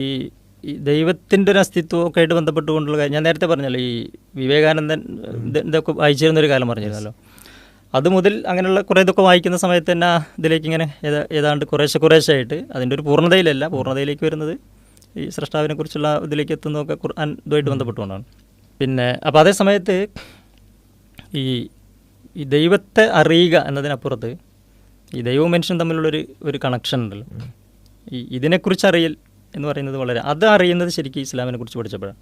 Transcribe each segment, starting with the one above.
ഈ ഈ ദൈവത്തിൻ്റെ ഒരു അസ്തിത്വമൊക്കെ ആയിട്ട് ബന്ധപ്പെട്ടുകൊണ്ടുള്ള ഞാൻ നേരത്തെ പറഞ്ഞല്ലോ, ഈ വിവേകാനന്ദൻ ഇതൊക്കെ വായിച്ചിരുന്നൊരു കാലം പറഞ്ഞിരുന്നല്ലോ. അത് മുതൽ അങ്ങനെയുള്ള കുറേ ഇതൊക്കെ വായിക്കുന്ന സമയത്ത് തന്നെ ഇതിലേക്ക് ഇങ്ങനെ ഏതാണ്ട് കുറേശ്ശെ ആയിട്ട് അതിൻ്റെ ഒരു പൂർണ്ണതയിലേക്ക് വരുന്നത് ഈ സ്രഷ്ടാവിനെ കുറിച്ചുള്ള ഇതിലേക്ക് എത്തുന്നതൊക്കെ ഖുർആൻ ഇതുമായിട്ട് ബന്ധപ്പെട്ടുകൊണ്ടാണ്. പിന്നെ അപ്പോൾ അതേ സമയത്ത് ഈ ഈ ദൈവത്തെ അറിയുക എന്നതിനപ്പുറത്ത് ഈ ദൈവവും മനുഷ്യനും തമ്മിലുള്ളൊരു കണക്ഷൻ ഉണ്ടല്ലോ. ഇതിനെക്കുറിച്ച് അറിയൽ എന്ന് പറയുന്നത് അത് അറിയുന്നത് ശരിക്കും ഇസ്ലാമിനെ കുറിച്ച് പഠിച്ചപ്പോഴാണ്.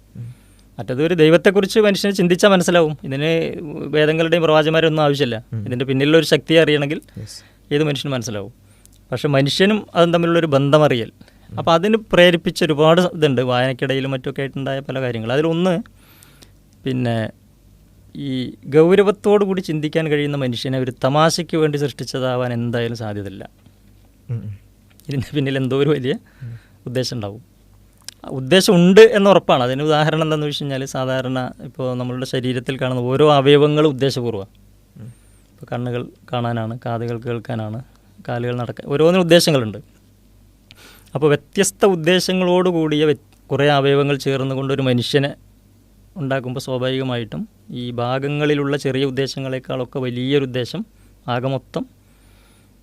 മറ്റേത് ഒരു ദൈവത്തെക്കുറിച്ച് മനുഷ്യനെ ചിന്തിച്ചാൽ മനസ്സിലാവും. ഇതിന് വേദങ്ങളുടെയും പ്രവാചകന്മാരും ഒന്നും ആവശ്യമില്ല. ഇതിൻ്റെ പിന്നിലൊരു ശക്തിയെ അറിയണമെങ്കിൽ ഏത് മനുഷ്യനും മനസ്സിലാവും. പക്ഷെ മനുഷ്യനും അതും തമ്മിലുള്ളൊരു ബന്ധം അറിയൽ, അപ്പോൾ അതിന് പ്രേരിപ്പിച്ച ഒരുപാട് ഇതുണ്ട്. വായനക്കിടയിലും മറ്റൊക്കെ ആയിട്ടുണ്ടായ പല കാര്യങ്ങൾ. അതിലൊന്ന് പിന്നെ ഈ ഗൗരവത്തോടു കൂടി ചിന്തിക്കാൻ കഴിയുന്ന മനുഷ്യനെ ഒരു തമാശയ്ക്ക് വേണ്ടി സൃഷ്ടിച്ചതാവാൻ എന്തായാലും സാധ്യതയില്ല. ഇതിൻ്റെ പിന്നിൽ എന്തോ ഒരു വലിയ ഉദ്ദേശം ഉണ്ടാവും. ഉദ്ദേശം ഉണ്ട് എന്നുറപ്പാണ്. അതിന് ഉദാഹരണം എന്താണെന്ന് വെച്ച് കഴിഞ്ഞാൽ, സാധാരണ ഇപ്പോൾ നമ്മളുടെ ശരീരത്തിൽ കാണുന്ന ഓരോ അവയവങ്ങളും ഉദ്ദേശപൂർവ്വം. ഇപ്പോൾ കണ്ണുകൾ കാണാനാണ്, കാതുകൾ കേൾക്കാനാണ്, കാലുകൾ നടക്കാൻ, ഓരോന്നിനും ഉദ്ദേശങ്ങളുണ്ട്. അപ്പോൾ വ്യത്യസ്ത ഉദ്ദേശങ്ങളോടുകൂടിയ കുറേ അവയവങ്ങൾ ചേർന്നുകൊണ്ട് ഒരു മനുഷ്യനെ ഉണ്ടാക്കുമ്പോൾ സ്വാഭാവികമായിട്ടും ഈ ഭാഗങ്ങളിലുള്ള ചെറിയ ഉദ്ദേശങ്ങളെക്കാളൊക്കെ വലിയൊരു ഉദ്ദേശം ആകെ മൊത്തം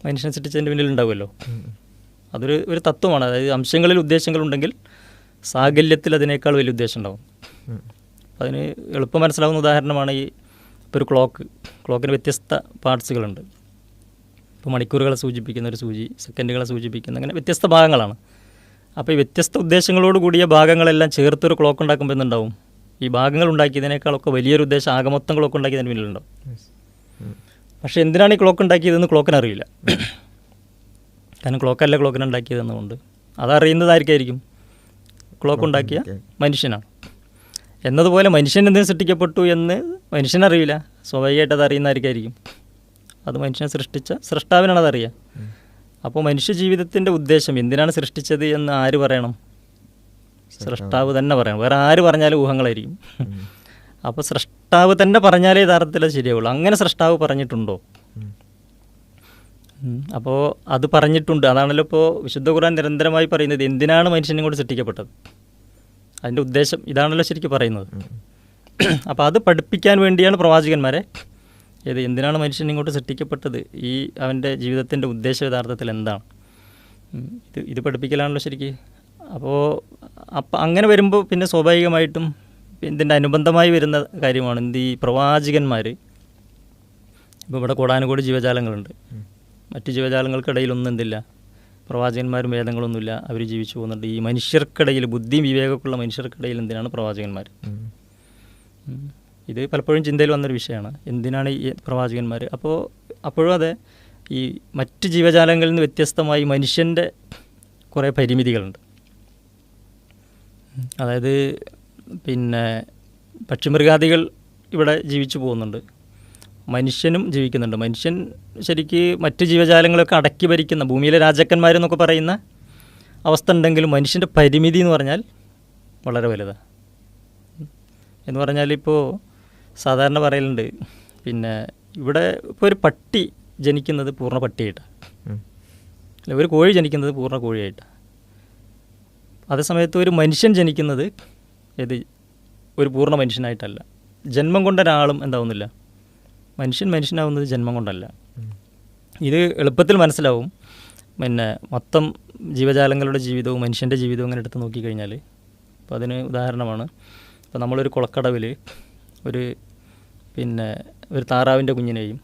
മനുഷ്യനെ സൃഷ്ടിച്ചതിൻ്റെ പിന്നിൽ ഉണ്ടാവുമല്ലോ. അതൊരു തത്വമാണ്. അതായത് അംശങ്ങളിൽ ഉദ്ദേശങ്ങളുണ്ടെങ്കിൽ സാകല്യത്തിൽ അതിനേക്കാൾ വലിയ ഉദ്ദേശം ഉണ്ടാവും. അതിന് എളുപ്പം മനസ്സിലാവുന്ന ഉദാഹരണമാണ് ഇപ്പോൾ ഒരു ക്ലോക്കിന് വ്യത്യസ്ത പാർട്സുകളുണ്ട്. ഇപ്പോൾ മണിക്കൂറുകളെ സൂചിപ്പിക്കുന്ന ഒരു സൂചി, സെക്കൻഡുകളെ സൂചിപ്പിക്കുന്ന, അങ്ങനെ വ്യത്യസ്ത ഭാഗങ്ങളാണ്. അപ്പോൾ ഈ വ്യത്യസ്ത ഉദ്ദേശങ്ങളോട് കൂടിയ ഭാഗങ്ങളെല്ലാം ചേർത്തൊരു ക്ലോക്ക് ഉണ്ടാക്കുമ്പോൾ എന്തുണ്ടാവും? ഈ ഭാഗങ്ങൾ ഉണ്ടാക്കിയതിനേക്കാളൊക്കെ വലിയൊരു ഉദ്ദേശം ആകെ മൊത്തം ക്ലോക്ക് ഉണ്ടാക്കിയതിന് പിന്നിലുണ്ടാവും. പക്ഷേ എന്തിനാണ് ഈ ക്ലോക്ക് ഉണ്ടാക്കിയതെന്ന് ക്ലോക്കിനറിയില്ല. കാരണം ക്ലോക്കല്ല ക്ലോക്കിനുണ്ടാക്കിയതെന്നുകൊണ്ട് അതറിയുന്നതായിരിക്കും ക്ലോക്ക് ഉണ്ടാക്കിയ മനുഷ്യനാണ്. എന്നതുപോലെ മനുഷ്യൻ എന്തിനു സൃഷ്ടിക്കപ്പെട്ടു എന്ന് മനുഷ്യനറിയില്ല. സ്വാഭാവികമായിട്ട് അത് അറിയുന്നതായിരിക്കും. അത് മനുഷ്യനെ സൃഷ്ടിച്ച സൃഷ്ടാവിനാണ് അതറിയുക. അപ്പോൾ മനുഷ്യ ജീവിതത്തിൻ്റെ ഉദ്ദേശം എന്തിനാണ് സൃഷ്ടിച്ചത് എന്ന് ആര് പറയണം? സൃഷ്ടാവ് തന്നെ പറയണം. വേറെ ആര് പറഞ്ഞാലും ഊഹങ്ങളായിരിക്കും. അപ്പോൾ സൃഷ്ടാവ് തന്നെ പറഞ്ഞാലേ യഥാർത്ഥത്തിൽ അത് ശരിയാവുള്ളൂ. അങ്ങനെ സൃഷ്ടാവ് പറഞ്ഞിട്ടുണ്ടോ? അപ്പോൾ അത് പറഞ്ഞിട്ടുണ്ട്. അതാണല്ലോ ഇപ്പോൾ വിശുദ്ധ ഖുർആൻ നിരന്തരമായി പറയുന്നത്, എന്തിനാണ് മനുഷ്യനെ കൊണ്ട് സൃഷ്ടിക്കപ്പെട്ടത്, അതിൻ്റെ ഉദ്ദേശം ഇതാണല്ലോ ശരിക്കും പറയുന്നത്. അപ്പോൾ അത് പഠിപ്പിക്കാൻ വേണ്ടിയാണ് പ്രവാചകന്മാരെ എന്തിനാണ് മനുഷ്യൻ ഇങ്ങോട്ട് സൃഷ്ടിക്കപ്പെട്ടത്, അവൻ്റെ ജീവിതത്തിൻ്റെ ഉദ്ദേശം യഥാർത്ഥത്തിൽ എന്താണ്, ഇത് പഠിപ്പിക്കലാണല്ലോ ശരിക്ക്. അപ്പോൾ അങ്ങനെ വരുമ്പോൾ പിന്നെ സ്വാഭാവികമായിട്ടും ഇതിൻ്റെ അനുബന്ധമായി വരുന്ന കാര്യമാണ് ഈ പ്രവാചകന്മാർ. ഇപ്പോൾ ഇവിടെ കോടാനുകോടി ജീവജാലങ്ങളുണ്ട്. മറ്റു ജീവജാലങ്ങൾക്കിടയിലൊന്നും എന്തില്ല, പ്രവാചകന്മാരും വേദങ്ങളൊന്നുമില്ല. അവർ ജീവിച്ചു പോകുന്നുണ്ട്. ഈ മനുഷ്യർക്കിടയിൽ, ബുദ്ധിയും വിവേകമൊക്കെയുള്ള മനുഷ്യർക്കിടയിൽ എന്തിനാണ് പ്രവാചകന്മാർ? ഇത് പലപ്പോഴും ചിന്തയിൽ വന്നൊരു വിഷയമാണ്. എന്തിനാണ് ഈ പ്രവാചകന്മാർ? അപ്പോഴും അതെ, ഈ മറ്റ് ജീവജാലങ്ങളിൽ നിന്ന് വ്യത്യസ്തമായി മനുഷ്യൻ്റെ കുറേ പരിമിതികളുണ്ട്. അതായത് പിന്നെ പക്ഷിമൃഗാദികൾ ഇവിടെ ജീവിച്ചു പോകുന്നുണ്ട്, മനുഷ്യനും ജീവിക്കുന്നുണ്ട്. മനുഷ്യൻ ശരിക്ക് മറ്റ് ജീവജാലങ്ങളൊക്കെ അടക്കി ഭരിക്കുന്ന ഭൂമിയിലെ രാജാക്കന്മാരെന്നൊക്കെ പറയുന്ന അവസ്ഥ ഉണ്ടെങ്കിലും മനുഷ്യൻ്റെ പരിമിതി എന്ന് പറഞ്ഞാൽ വളരെ വലുതാണ്. എന്ന് പറഞ്ഞാൽ ഇപ്പോൾ സാധാരണ പറയലുണ്ട്, പിന്നെ ഇവിടെ ഇപ്പോൾ ഒരു പട്ടി ജനിക്കുന്നത് പൂർണ്ണ പട്ടിയായിട്ടാണ്, അല്ല ഒരു കോഴി ജനിക്കുന്നത് പൂർണ്ണ കോഴിയായിട്ടാണ്. അതേസമയത്ത് ഒരു മനുഷ്യൻ ജനിക്കുന്നത് ഒരു പൂർണ്ണ മനുഷ്യനായിട്ടല്ല. ജന്മം കൊണ്ട ഒരാളും എന്താവുന്നില്ല, മനുഷ്യനാവുന്നത് ജന്മം കൊണ്ടല്ല. ഇത് എളുപ്പത്തിൽ മനസ്സിലാവും. പിന്നെ മൊത്തം ജീവജാലങ്ങളുടെ ജീവിതവും മനുഷ്യൻ്റെ ജീവിതവും അങ്ങനെ എടുത്ത് നോക്കിക്കഴിഞ്ഞാൽ, അപ്പോൾ അതിന് ഉദാഹരണമാണ്, ഇപ്പോൾ നമ്മളൊരു കുളക്കടവിൽ ഒരു താറാവിൻ്റെ കുഞ്ഞിനെയും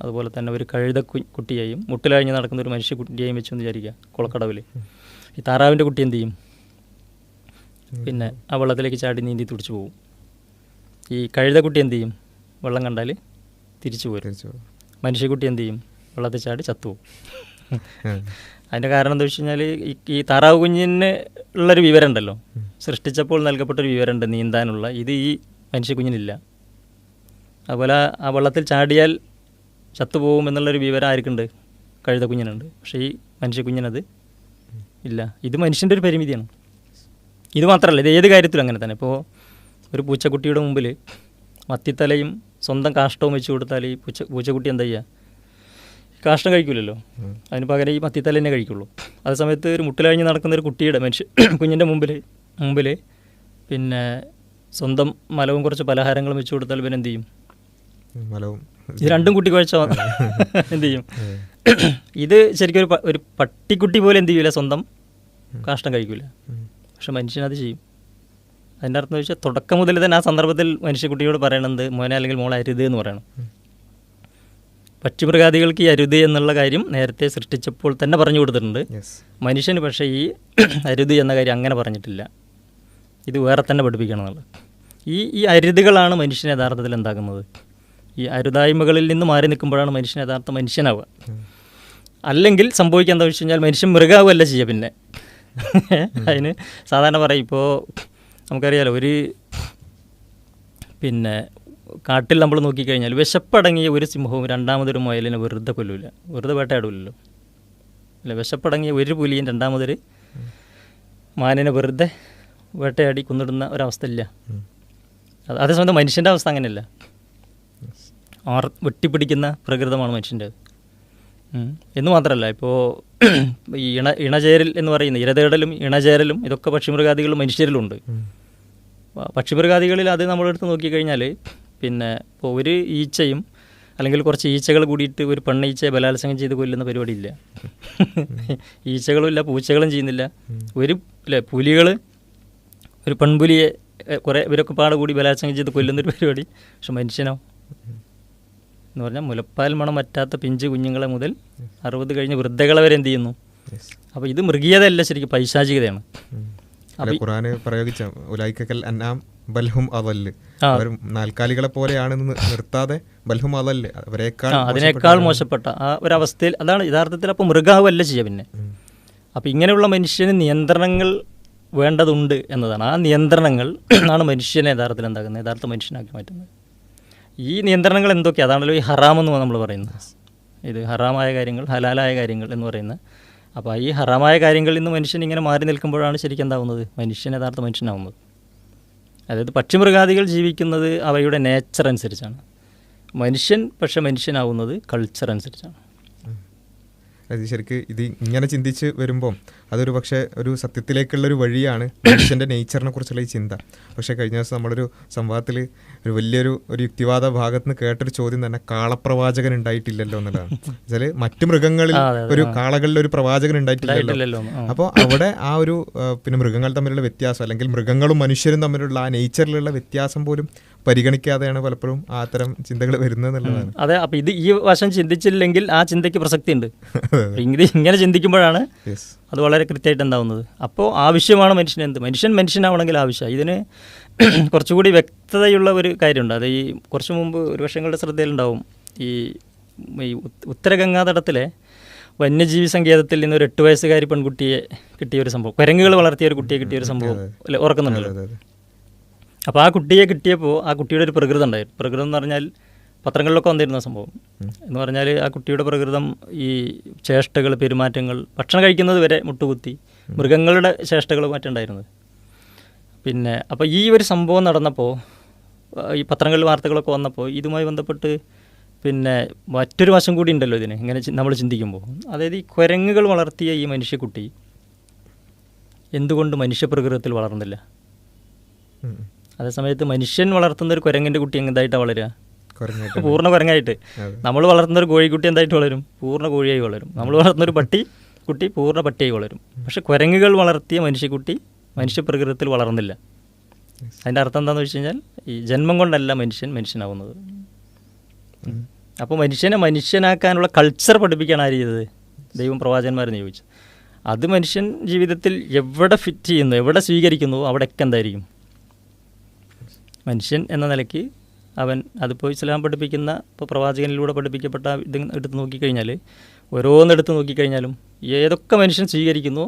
അതുപോലെ തന്നെ ഒരു കുട്ടിയെയും മുട്ടിലഴിഞ്ഞ് നടക്കുന്ന ഒരു മനുഷ്യ കുട്ടിയെയും വെച്ചെന്ന് വിചാരിക്കുക കുളക്കടവിൽ. ഈ താറാവിൻ്റെ കുട്ടി എന്ത് ചെയ്യും? പിന്നെ ആ വെള്ളത്തിലേക്ക് ചാടി നീന്തി തുടിച്ചു പോകും. ഈ കഴുതക്കുട്ടി എന്ത് ചെയ്യും? വെള്ളം കണ്ടാൽ തിരിച്ചു പോരും. മനുഷ്യക്കുട്ടി എന്ത് ചെയ്യും? വെള്ളത്തിൽ ചാടി ചത്തുപോകും. അതിൻ്റെ കാരണം എന്താ വെച്ച് കഴിഞ്ഞാൽ, ഈ താറാവ് കുഞ്ഞിന് ഉള്ളൊരു വിവരം ഉണ്ടല്ലോ, സൃഷ്ടിച്ചപ്പോൾ നൽകപ്പെട്ടൊരു വിവരമുണ്ട് നീന്താനുള്ള. ഇത് ഈ മനുഷ്യക്കുഞ്ഞിനില്ല. അതുപോലെ ആ വെള്ളത്തിൽ ചാടിയാൽ ചത്തുപോകും എന്നുള്ളൊരു വിവരം ആർക്കുണ്ട്? കഴുതക്കുഞ്ഞിനുണ്ട്. പക്ഷേ ഈ മനുഷ്യക്കുഞ്ഞിനത് ഇല്ല. ഇത് മനുഷ്യൻ്റെ ഒരു പരിമിതിയാണ്. ഇത് മാത്രമല്ല, ഇത് ഏത് കാര്യത്തിലും അങ്ങനെ തന്നെ. ഇപ്പോൾ ഒരു പൂച്ചക്കുട്ടിയുടെ മുമ്പിൽ മത്തിത്തലയും സ്വന്തം കാഷ്ടവും വെച്ച് കൊടുത്താൽ ഈ പൂച്ചക്കുട്ടി എന്താ ചെയ്യുക? കാഷ്ടം കഴിക്കില്ലല്ലോ, അതിന് പകരം ഈ മത്തിത്തല തന്നെ കഴിക്കുള്ളൂ. അതേ സമയത്ത് ഒരു മുട്ടിലഴിഞ്ഞ് നടക്കുന്ന ഒരു കുട്ടിയുടെ കുഞ്ഞിൻ്റെ മുമ്പിൽ പിന്നെ സ്വന്തം മലവും കുറച്ച് പലഹാരങ്ങളും വെച്ച് കൊടുത്താൽ പിന്നെ എന്ത് ചെയ്യും? ഇത് രണ്ടും കുട്ടി കുഴച്ചാൽ എന്ത് ചെയ്യും? ഇത് ശരിക്കും ഒരു പട്ടിക്കുട്ടി പോലെ എന്ത് ചെയ്യില്ല, സ്വന്തം കാഷ്ടം കഴിക്കില്ല. പക്ഷെ മനുഷ്യനത് ചെയ്യും. അതിൻ്റെ അർത്ഥം വെച്ചാൽ തുടക്കം മുതൽ തന്നെ ആ സന്ദർഭത്തിൽ മനുഷ്യക്കുട്ടിയോട് പറയണത് മോനെ അല്ലെങ്കിൽ മോളെ അരുത് എന്ന് പറയണം. പക്ഷിമൃഗാദികൾക്ക് ഈ അരുത് എന്നുള്ള കാര്യം നേരത്തെ സൃഷ്ടിച്ചപ്പോൾ തന്നെ പറഞ്ഞു കൊടുത്തിട്ടുണ്ട്. മനുഷ്യന് പക്ഷേ ഈ അരുത് എന്ന കാര്യം അങ്ങനെ പറഞ്ഞിട്ടില്ല. ഇത് വേറെ തന്നെ പഠിപ്പിക്കണം എന്നുള്ളത്. ഈ അരുതുകളാണ് മനുഷ്യനെ യഥാർത്ഥത്തിൽ എന്താക്കുന്നത്? ഈ അരുതായ്മകളിൽ നിന്ന് മാറി നിൽക്കുമ്പോഴാണ് മനുഷ്യൻ യഥാർത്ഥ മനുഷ്യനാവുക. അല്ലെങ്കിൽ സംഭവിക്കുക എന്താ വെച്ച് കഴിഞ്ഞാൽ മനുഷ്യൻ മൃഗാവുകയല്ല ചെയ്യുക. പിന്നെ അതിന് സാധാരണ പറയും, ഇപ്പോൾ നമുക്കറിയാലോ, പിന്നെ കാട്ടിൽ നമ്മൾ നോക്കിക്കഴിഞ്ഞാൽ വിശപ്പടങ്ങിയ ഒരു സിംഹവും രണ്ടാമതൊരു മുയലിനെ വെറുതെ കൊല്ലില്ല, വെറുതെ വേട്ടയാടില്ലല്ലോ അല്ല. വിശപ്പടങ്ങിയ ഒരു പുലിയും രണ്ടാമതൊരു മാനിനെ വെറുതെ വേട്ടയാടി കൊന്നിടുന്ന ഒരവസ്ഥ ഇല്ല. അതേസമയത്ത് മനുഷ്യൻ്റെ അവസ്ഥ അങ്ങനെയല്ല. വെട്ടിപ്പിടിക്കുന്ന പ്രകൃതമാണ് മനുഷ്യൻ്റേത്. എന്ന് മാത്രമല്ല, ഇപ്പോൾ ഈ ഇണചേരൽ എന്ന് പറയുന്ന ഇരതേടലും ഇണചേരലും ഇതൊക്കെ പക്ഷിമൃഗാദികളും മനുഷ്യരിലുണ്ട്. പക്ഷിമൃഗാദികളിൽ അത് നമ്മളെടുത്ത് നോക്കിക്കഴിഞ്ഞാൽ പിന്നെ ഇപ്പോൾ ഒരു ഈച്ചയും അല്ലെങ്കിൽ കുറച്ച് ഈച്ചകൾ കൂടിയിട്ട് ഒരു പെണ്ണീച്ചയെ ബലാത്സംഗം ചെയ്ത് കൊല്ലുന്ന പരിപാടിയില്ല. ഈച്ചകളും ഇല്ല, പൂച്ചകളും ചെയ്യുന്നില്ല. പുലികൾ ഒരു പെൺപുലിയെ ഇവരൊക്കെ പാടെ കൂടി ബലാത്സംഗം ചെയ്ത് കൊല്ലുന്നൊരു പരിപാടി. പക്ഷെ മനുഷ്യനോ എന്ന് പറഞ്ഞാൽ മുലപ്പാൽ മണം പറ്റാത്ത പിഞ്ച് കുഞ്ഞുങ്ങളെ മുതൽ 60 കഴിഞ്ഞ് വൃദ്ധകളെ വരെ എന്ത് ചെയ്യുന്നു? അപ്പോൾ ഇത് മൃഗീയതയല്ല, ശരിക്കും പൈശാചികതയാണ്. ഖുർആൻ പ്രയോഗിച്ച ഉലൈക്കൽ അൻആം ബൽഹും അദല്ല്, അവർ നാൽക്കാലികളെ പോലെയാണെന്ന് നിർത്താതെ ബൽഹും അദല്ല്, അതിനേക്കാൾ മോശപ്പെട്ട ആ ഒരവസ്ഥയിൽ അതാണ് യഥാർത്ഥത്തിൽ. അപ്പോൾ മൃഗാവല്ല ചെയ്യുക. പിന്നെ അപ്പോൾ ഇങ്ങനെയുള്ള മനുഷ്യന് നിയന്ത്രണങ്ങൾ വേണ്ടതുണ്ട് എന്നതാണ്. ആ നിയന്ത്രണങ്ങൾ ആണ് മനുഷ്യനെ യഥാർത്ഥത്തിൽ എന്താക്കുന്നത്? യഥാർത്ഥ മനുഷ്യനാക്കി മാറ്റുന്നത്. ഈ നിയന്ത്രണങ്ങൾ എന്തൊക്കെയാണ്? അതാണല്ലോ ഈ ഹറാമെന്ന് നമ്മൾ പറയുന്നത്. ഇത് ഹറാമായ കാര്യങ്ങൾ, ഹലാലായ കാര്യങ്ങൾ എന്ന് പറയുന്നത്. അപ്പോൾ ഈ ഹറാമായ കാര്യങ്ങളിൽ നിന്ന് മനുഷ്യൻ ഇങ്ങനെ മാറി നിൽക്കുമ്പോഴാണ് ശരിക്കും എന്താവുന്നത്? മനുഷ്യൻ യഥാർത്ഥ മനുഷ്യനാവുന്നത്. അതായത് പക്ഷിമൃഗാദികൾ ജീവിക്കുന്നത് അവയുടെ നേച്ചർ അനുസരിച്ചാണ്. മനുഷ്യൻ പക്ഷെ മനുഷ്യനാവുന്നത് കൾച്ചർ അനുസരിച്ചാണ്. അത് ശരിക്ക് ഇത് ഇങ്ങനെ ചിന്തിച്ച് വരുമ്പം അതൊരു പക്ഷേ ഒരു സത്യത്തിലേക്കുള്ളൊരു വഴിയാണ് മനുഷ്യൻ്റെ നേച്ചറിനെ കുറിച്ചുള്ള ഈ ചിന്ത. പക്ഷേ കഴിഞ്ഞ ദിവസം നമ്മളൊരു സംവാദത്തിൽ ഒരു വലിയൊരു യുക്തിവാദ ഭാഗത്ത് നിന്ന് കേട്ടൊരു ചോദ്യം തന്നെ കാളപ്രവാചകൻ ഉണ്ടായിട്ടില്ലല്ലോ എന്നുള്ളതാണ്. വെച്ചാൽ മറ്റു മൃഗങ്ങളിൽ ഒരു കാളകളിൽ ഒരു പ്രവാചകൻ ഉണ്ടായിട്ടില്ലല്ലോ. അപ്പോൾ അവിടെ ആ ഒരു പിന്നെ മൃഗങ്ങൾ തമ്മിലുള്ള വ്യത്യാസം അല്ലെങ്കിൽ മൃഗങ്ങളും മനുഷ്യരും തമ്മിലുള്ള ആ നേച്ചറിലുള്ള വ്യത്യാസം പോലും പരിഗണിക്കാതെയാണ് പലപ്പോഴും ആ തരം ചിന്തകൾ വരുന്നത് എന്നുള്ളതാണ്. അതെ, അപ്പോൾ ഇത് ഈ വശം ചിന്തിച്ചില്ലെങ്കിൽ ആ ചിന്തയ്ക്ക് പ്രസക്തി ഉണ്ട്. ഇങ്ങനെ ചിന്തിക്കുമ്പോഴാണ് അത് വളരെ കൃത്യമായിട്ട് എന്താവുന്നത്. അപ്പോൾ ആവശ്യമാണ് മനുഷ്യന് എന്ത്? മനുഷ്യനാവണമെങ്കിൽ ആവശ്യമാണ്. ഇതിന് കുറച്ചുകൂടി വ്യക്തതയുള്ള ഒരു കാര്യമുണ്ട്. അത് ഈ കുറച്ച് മുമ്പ് ഒരു വർഷങ്ങളുടെ ശ്രദ്ധയിലുണ്ടാവും. ഈ ഉത്തരഗംഗാതടത്തിലെ വന്യജീവി സങ്കേതത്തിൽ നിന്ന് ഒരു 8 വയസ്സുകാരി പെൺകുട്ടിയെ കിട്ടിയൊരു സംഭവം, കുരങ്ങുകൾ വളർത്തിയ ഒരു കുട്ടിയെ കിട്ടിയൊരു സംഭവം അല്ലെ, ഓർക്കുന്നുണ്ടല്ലോ? അപ്പോൾ ആ കുട്ടിയെ കിട്ടിയപ്പോൾ ആ കുട്ടിയുടെ ഒരു പ്രകൃതം ഉണ്ടായിരുന്നു. പ്രകൃതം എന്ന് പറഞ്ഞാൽ പത്രങ്ങളിലൊക്കെ വന്നിരുന്ന സംഭവം എന്ന് പറഞ്ഞാൽ ആ കുട്ടിയുടെ പ്രകൃതം ഈ ചേഷ്ടകൾ, പെരുമാറ്റങ്ങൾ, ഭക്ഷണം കഴിക്കുന്നത് വരെ മുട്ടുകുത്തി, മൃഗങ്ങളുടെ ചേഷ്ടകൾ മാറ്റുണ്ടായിരുന്നത്. പിന്നെ അപ്പോൾ ഈ ഒരു സംഭവം നടന്നപ്പോൾ, ഈ പത്രങ്ങളിൽ വാർത്തകളൊക്കെ വന്നപ്പോൾ ഇതുമായി ബന്ധപ്പെട്ട് പിന്നെ മറ്റൊരു വശം കൂടി ഉണ്ടല്ലോ ഇതിന്. ഇങ്ങനെ നമ്മൾ ചിന്തിക്കുമ്പോൾ, അതായത് ഈ കുരങ്ങുകൾ വളർത്തിയ ഈ മനുഷ്യക്കുട്ടി എന്തുകൊണ്ട് മനുഷ്യപ്രകൃതത്തിൽ വളർന്നില്ല? അതേസമയത്ത് മനുഷ്യൻ വളർത്തുന്ന ഒരു കുരങ്ങിൻ്റെ കുട്ടി എന്തായിട്ടാണ് വളരുക? പൂർണ്ണ കുരങ്ങായിട്ട്. നമ്മൾ വളർത്തുന്ന ഒരു കോഴിക്കുട്ടി എന്തായിട്ട് വളരും? പൂർണ്ണ കോഴിയായി വളരും. നമ്മൾ വളർത്തുന്ന ഒരു കുട്ടി പൂർണ്ണ പട്ടിയായി വളരും. പക്ഷെ കുരങ്ങുകൾ വളർത്തിയ മനുഷ്യക്കുട്ടി മനുഷ്യപ്രകൃതത്തിൽ വളർന്നില്ല. അതിൻ്റെ അർത്ഥം എന്താണെന്ന് വെച്ച് കഴിഞ്ഞാൽ ഈ ജന്മം കൊണ്ടല്ല മനുഷ്യനാവുന്നത്. അപ്പോൾ മനുഷ്യനെ മനുഷ്യനാക്കാനുള്ള കൾച്ചർ പഠിപ്പിക്കുകയാണ് ആര് ചെയ്തത്? ദൈവം പ്രവാചകന്മാരെ നിയോഗിച്ചു. അത് മനുഷ്യൻ ജീവിതത്തിൽ എവിടെ ഫിറ്റ് ചെയ്യുന്നു, എവിടെ സ്വീകരിക്കുന്നുവോ അവിടെയൊക്കെ എന്തായിരിക്കും മനുഷ്യൻ എന്ന നിലയ്ക്ക് അവൻ. അതിപ്പോൾ ഇസ്ലാം പഠിപ്പിക്കുന്ന, ഇപ്പോൾ പ്രവാചകനിലൂടെ പഠിപ്പിക്കപ്പെട്ട ഇത് എടുത്ത് നോക്കിക്കഴിഞ്ഞാൽ, ഓരോന്നെടുത്ത് നോക്കിക്കഴിഞ്ഞാലും ഏതൊക്കെ മനുഷ്യൻ സ്വീകരിക്കുന്നു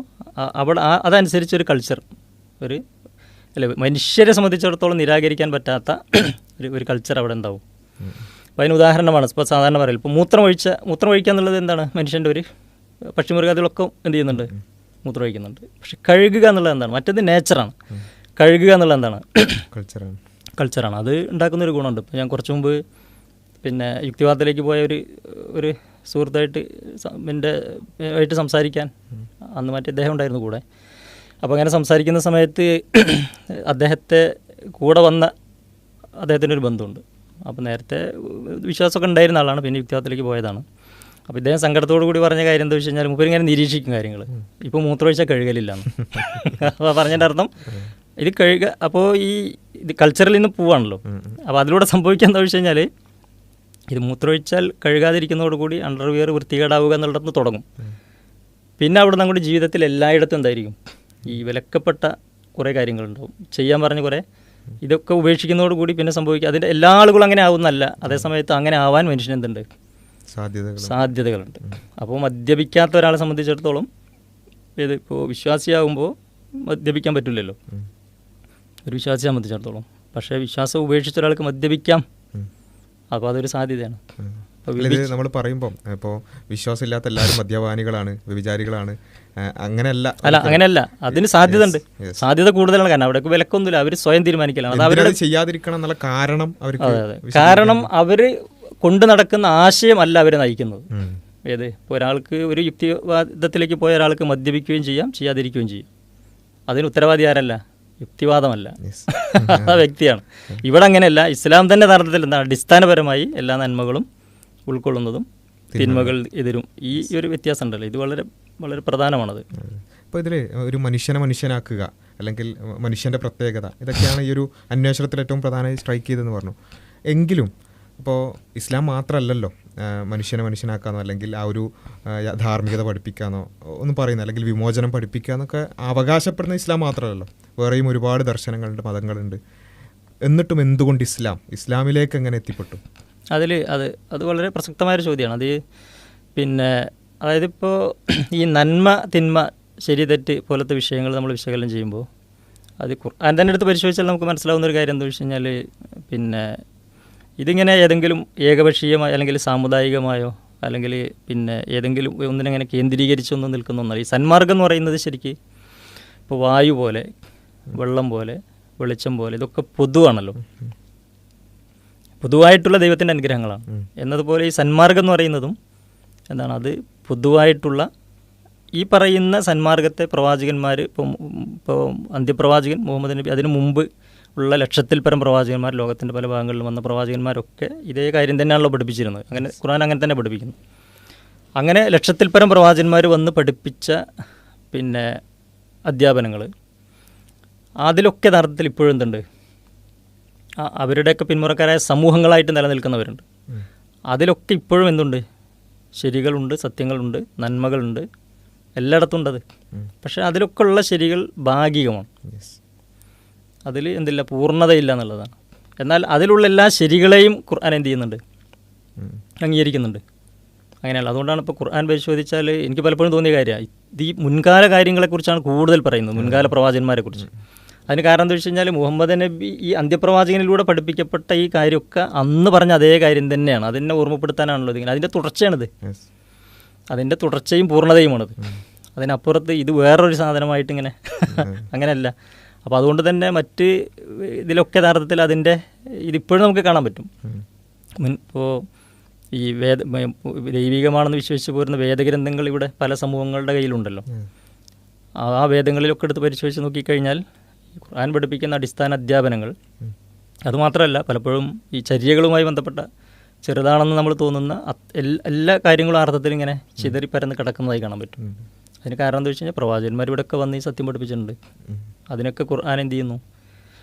അവിടെ അതനുസരിച്ചൊരു കൾച്ചർ, അല്ലെ, മനുഷ്യരെ സംബന്ധിച്ചിടത്തോളം നിരാകരിക്കാൻ പറ്റാത്ത ഒരു കൾച്ചർ അവിടെ ഉണ്ടാവും. അപ്പോൾ അതിന് ഉദാഹരണമാണ് ഇപ്പോൾ സാധാരണ പറയൽ, ഇപ്പോൾ മൂത്രം ഒഴിക്കുക എന്നുള്ളത് എന്താണ്? മനുഷ്യൻ്റെ ഒരു പക്ഷിമൃഗാദികളൊക്കെ എന്ത് ചെയ്യുന്നുണ്ട്? മൂത്രം ഒഴിക്കുന്നുണ്ട്. പക്ഷെ കഴുകുക എന്നുള്ളത് എന്താണ്? മറ്റേത് നേച്ചറാണ്. കഴുകുക എന്നുള്ളത് എന്താണ്? കൾച്ചറാണ്. അത് ഉണ്ടാക്കുന്നൊരു ഗുണമുണ്ട്. ഇപ്പോൾ ഞാൻ കുറച്ച് മുമ്പ് പിന്നെ യുക്തിവാദത്തിലേക്ക് പോയ ഒരു സുഹൃത്തായിട്ട് എൻ്റെ ആയിട്ട് സംസാരിക്കാൻ അന്ന് മറ്റേ ഇദ്ദേഹം ഉണ്ടായിരുന്നു കൂടെ. അപ്പോൾ അങ്ങനെ സംസാരിക്കുന്ന സമയത്ത് അദ്ദേഹത്തെ കൂടെ വന്ന അദ്ദേഹത്തിൻ്റെ ഒരു ബന്ധമുണ്ട്. അപ്പോൾ നേരത്തെ വിശ്വാസമൊക്കെ ഉണ്ടായിരുന്ന ആളാണ്, പിന്നെ വിദ്യാർത്ഥിയിലേക്ക് പോയതാണ്. അപ്പോൾ ഇദ്ദേഹം സങ്കടത്തോടു കൂടി പറഞ്ഞ കാര്യം എന്താ വെച്ച് കഴിഞ്ഞാൽ മൂപ്പര് ഇങ്ങനെ നിരീക്ഷിക്കും കാര്യങ്ങൾ. ഇപ്പോൾ മൂത്രമൊഴിച്ചാൽ കഴുകലില്ലാന്ന്. അപ്പോൾ പറഞ്ഞതിൻ്റെ അർത്ഥം ഇത് കഴുകുക. അപ്പോൾ ഇത് കൾച്ചറിൽ നിന്ന് പോവാണല്ലോ. അപ്പോൾ അതിലൂടെ സംഭവിക്കുക എന്താ വെച്ച് കഴിഞ്ഞാൽ ഇത് മൂത്രമൊഴിച്ചാൽ കഴുകാതിരിക്കുന്നതോടുകൂടി അണ്ടർവിയർ വൃത്തികേടാവുക എന്നുള്ളത് തുടങ്ങും. പിന്നെ അവിടെ നമ്മുടെ ജീവിതത്തിൽ എല്ലായിടത്തും എന്തായിരിക്കും ഈ വിലക്കപ്പെട്ട കുറേ കാര്യങ്ങളുണ്ടാവും, ചെയ്യാൻ പറഞ്ഞ കുറേ. ഇതൊക്കെ ഉപേക്ഷിക്കുന്നതോടുകൂടി പിന്നെ സംഭവിക്കുക അതിൻ്റെ എല്ലാ ആളുകളും അങ്ങനെ ആവുന്നല്ല. അതേസമയത്ത് അങ്ങനെ ആവാൻ മനുഷ്യന് എന്തുണ്ട്, സാധ്യതകളുണ്ട്. അപ്പോൾ മദ്യപിക്കാത്ത ഒരാളെ സംബന്ധിച്ചിടത്തോളം ഇപ്പോൾ വിശ്വാസിയാകുമ്പോൾ മദ്യപിക്കാൻ പറ്റില്ലല്ലോ ഒരു വിശ്വാസിയെ സംബന്ധിച്ചിടത്തോളം. പക്ഷേ വിശ്വാസം ഉപേക്ഷിച്ച ഒരാൾക്ക് മദ്യപിക്കാം. അപ്പോൾ അതൊരു സാധ്യതയാണ്. ഇത് നമ്മൾ പറയുമ്പം ഇപ്പോൾ വിശ്വാസമില്ലാത്ത എല്ലാവരും മദ്യപാനികളാണ്, വ്യഭിചാരികളാണ്, അങ്ങനെയല്ല. അതിന് സാധ്യത ഉണ്ട്, സാധ്യത കൂടുതലാണ്. കാരണം അവിടെ വിലക്കൊന്നുമില്ല, അവർ സ്വയം തീരുമാനിക്കലാണ്. അത് അവരുടെ ചെയ്യാതിരിക്കണം എന്നുള്ള കാരണം കാരണം അവർ കൊണ്ടു നടക്കുന്ന ആശയമല്ല അവരെ നയിക്കുന്നത്. ഏത് ഇപ്പോൾ ഒരാൾക്ക് ഒരു യുക്തിവാദത്തിലേക്ക് പോയ ഒരാൾക്ക് മദ്യപിക്കുകയും ചെയ്യാം, ചെയ്യാതിരിക്കുകയും ചെയ്യും. അതിന് ഉത്തരവാദി ആരല്ല, യുക്തിവാദമല്ല, ആ വ്യക്തിയാണ്. ഇവിടെ അങ്ങനെയല്ല. ഇസ്ലാം തന്നെ യഥാർത്ഥത്തിൽ എന്താണ് അടിസ്ഥാനപരമായി എല്ലാ നന്മകളും ഉൾക്കൊള്ളുന്നതും തിന്മകൾ എതിരും. ഈ ഒരു വ്യത്യാസം ഉണ്ടല്ലോ, ഇത് വളരെ വളരെ പ്രധാനമാണത്. അപ്പോൾ ഇതിൽ ഒരു മനുഷ്യനാക്കുക അല്ലെങ്കിൽ മനുഷ്യൻ്റെ പ്രത്യേകത, ഇതൊക്കെയാണ് ഈ ഒരു അന്വേഷണത്തിൽ ഏറ്റവും പ്രധാനമായി സ്ട്രൈക്ക് ചെയ്തതെന്ന് പറഞ്ഞു. എങ്കിലും ഇപ്പോൾ ഇസ്ലാം മാത്രമല്ലല്ലോ മനുഷ്യനാക്കാന്നോ അല്ലെങ്കിൽ ആ ഒരു ധാർമ്മികത പഠിപ്പിക്കാന്നോ ഒന്നും പറയുന്നത്, അല്ലെങ്കിൽ വിമോചനം പഠിപ്പിക്കാന്നൊക്കെ അവകാശപ്പെടുന്ന ഇസ്ലാം മാത്രമല്ലല്ലോ, വേറെയും ഒരുപാട് ദർശനങ്ങളുണ്ട്, മതങ്ങളുണ്ട്. എന്നിട്ടും എന്തുകൊണ്ട് ഇസ്ലാമിലേക്ക് എങ്ങനെ എത്തിപ്പെട്ടു? അത് വളരെ പ്രസക്തമായൊരു ചോദ്യമാണ്. അത് പിന്നെ അതായത് ഇപ്പോൾ ഈ നന്മ തിന്മ ശരി തെറ്റ് പോലത്തെ വിഷയങ്ങൾ നമ്മൾ വിശകലനം ചെയ്യുമ്പോൾ അത് ഖുർആൻ തന്നെ എടുത്ത് പരിശോധിച്ചാൽ നമുക്ക് മനസ്സിലാവുന്നൊരു കാര്യം എന്താ വെച്ച് കഴിഞ്ഞാൽ പിന്നെ ഇതിങ്ങനെ ഏതെങ്കിലും ഏകപക്ഷീയമായോ അല്ലെങ്കിൽ സാമുദായികമായോ അല്ലെങ്കിൽ പിന്നെ ഏതെങ്കിലും ഒന്നിനെങ്ങനെ കേന്ദ്രീകരിച്ചൊന്നും നിൽക്കുന്ന ഒന്നല്ല. ഈ സന്മാർഗം എന്ന് പറയുന്നത് ശരിക്ക് ഇപ്പോൾ വായു പോലെ, വെള്ളം പോലെ, വെളിച്ചം പോലെ, ഇതൊക്കെ പൊതുവാണല്ലോ, പൊതുവായിട്ടുള്ള ദൈവത്തിൻ്റെ അനുഗ്രഹങ്ങളാണ്. എന്നതുപോലെ ഈ സന്മാർഗം എന്ന് പറയുന്നതും എന്താണ്, അത് പൊതുവായിട്ടുള്ള ഈ പറയുന്ന സന്മാർഗത്തെ പ്രവാചകന്മാർ ഇപ്പോൾ അന്ത്യപ്രവാചകൻ മുഹമ്മദ് നബി, അതിനു മുമ്പ് ഉള്ള ലക്ഷത്തിൽ പരം പ്രവാചകന്മാർ, ലോകത്തിൻ്റെ പല ഭാഗങ്ങളിലും വന്ന പ്രവാചകന്മാരൊക്കെ ഇതേ കാര്യം തന്നെയാണല്ലോ പഠിപ്പിച്ചിരുന്നത്. അങ്ങനെ ഖുർആൻ അങ്ങനെ തന്നെ പഠിപ്പിക്കുന്നു. അങ്ങനെ ലക്ഷത്തിൽ പരം പ്രവാചകന്മാർ വന്ന് പഠിപ്പിച്ച പിന്നെ അധ്യാപനങ്ങൾ അതിലൊക്കെ യഥാർത്ഥത്തിൽ ഇപ്പോഴും എന്തുണ്ട്, അവരുടെയൊക്കെ പിന്മുറക്കാരായ സമൂഹങ്ങളായിട്ട് നിലനിൽക്കുന്നവരുണ്ട്. അതിലൊക്കെ ഇപ്പോഴും എന്തുണ്ട്, ശരികളുണ്ട്, സത്യങ്ങളുണ്ട്, നന്മകളുണ്ട്, എല്ലായിടത്തും ഉണ്ടത്. പക്ഷേ അതിലൊക്കെ ഉള്ള ശരികൾ ഭാഗികമാണ്, അതിൽ എന്തില്ല, പൂർണ്ണതയില്ല എന്നുള്ളതാണ്. എന്നാൽ അതിലുള്ള എല്ലാ ശരികളെയും ഖുർആൻ എന്ത് ചെയ്യുന്നുണ്ട്, അംഗീകരിക്കുന്നുണ്ട്. അങ്ങനെയല്ല. അതുകൊണ്ടാണ് ഇപ്പോൾ ഖുർആൻ പരിശോധിച്ചാൽ എനിക്ക് പലപ്പോഴും തോന്നിയ കാര്യമാണ്, ഈ മുൻകാല കാര്യങ്ങളെക്കുറിച്ചാണ് കൂടുതൽ പറയുന്നത്, മുൻകാല പ്രവാചകന്മാരെക്കുറിച്ച്. അതിന് കാരണം എന്താ വെച്ച് കഴിഞ്ഞാൽ മുഹമ്മദ് നബി ഈ അന്ത്യപ്രവാചകനിലൂടെ പഠിപ്പിക്കപ്പെട്ട ഈ കാര്യമൊക്കെ അന്ന് പറഞ്ഞ അതേ കാര്യം തന്നെയാണ്. അതിനെ ഓർമ്മപ്പെടുത്താനാണല്ലോ ഇതിങ്ങനെ, അതിൻ്റെ തുടർച്ചയാണിത്, അതിൻ്റെ തുടർച്ചയും പൂർണ്ണതയുമാണിത്. അതിനപ്പുറത്ത് ഇത് വേറൊരു സാധനമായിട്ട് ഇങ്ങനെ അങ്ങനെയല്ല. അപ്പോൾ അതുകൊണ്ട് തന്നെ മറ്റ് ഇതിലൊക്കെ യഥാർത്ഥത്തിൽ അതിൻ്റെ ഇതിപ്പോഴും നമുക്ക് കാണാൻ പറ്റും. ഇപ്പോൾ ഈ ദൈവികമാണെന്ന് വിശ്വസിച്ച് പോരുന്ന വേദഗ്രന്ഥങ്ങൾ ഇവിടെ പല സമൂഹങ്ങളുടെ കയ്യിലുണ്ടല്ലോ. ആ വേദങ്ങളിലൊക്കെ എടുത്ത് പരിശോധിച്ച് നോക്കിക്കഴിഞ്ഞാൽ ഖുർആൻ പഠിപ്പിക്കുന്ന അടിസ്ഥാന അധ്യാപനങ്ങൾ അതുമാത്രമല്ല, പലപ്പോഴും ഈ ചര്യകളുമായി ബന്ധപ്പെട്ട ചെറുതാണെന്ന് നമ്മൾ തോന്നുന്ന എല്ലാ കാര്യങ്ങളും അർത്ഥത്തിൽ ഇങ്ങനെ ചിതറിപ്പരന്ന് കിടക്കുന്നതായി കാണാൻ പറ്റും. അതിന് കാരണം എന്താ വെച്ച് കഴിഞ്ഞാൽ പ്രവാചകന്മാർ ഇവിടെയൊക്കെ വന്ന് ഈ സത്യം പഠിപ്പിച്ചിട്ടുണ്ട്. അതിനൊക്കെ ഖുർആൻ എന്ത് ചെയ്യുന്നു,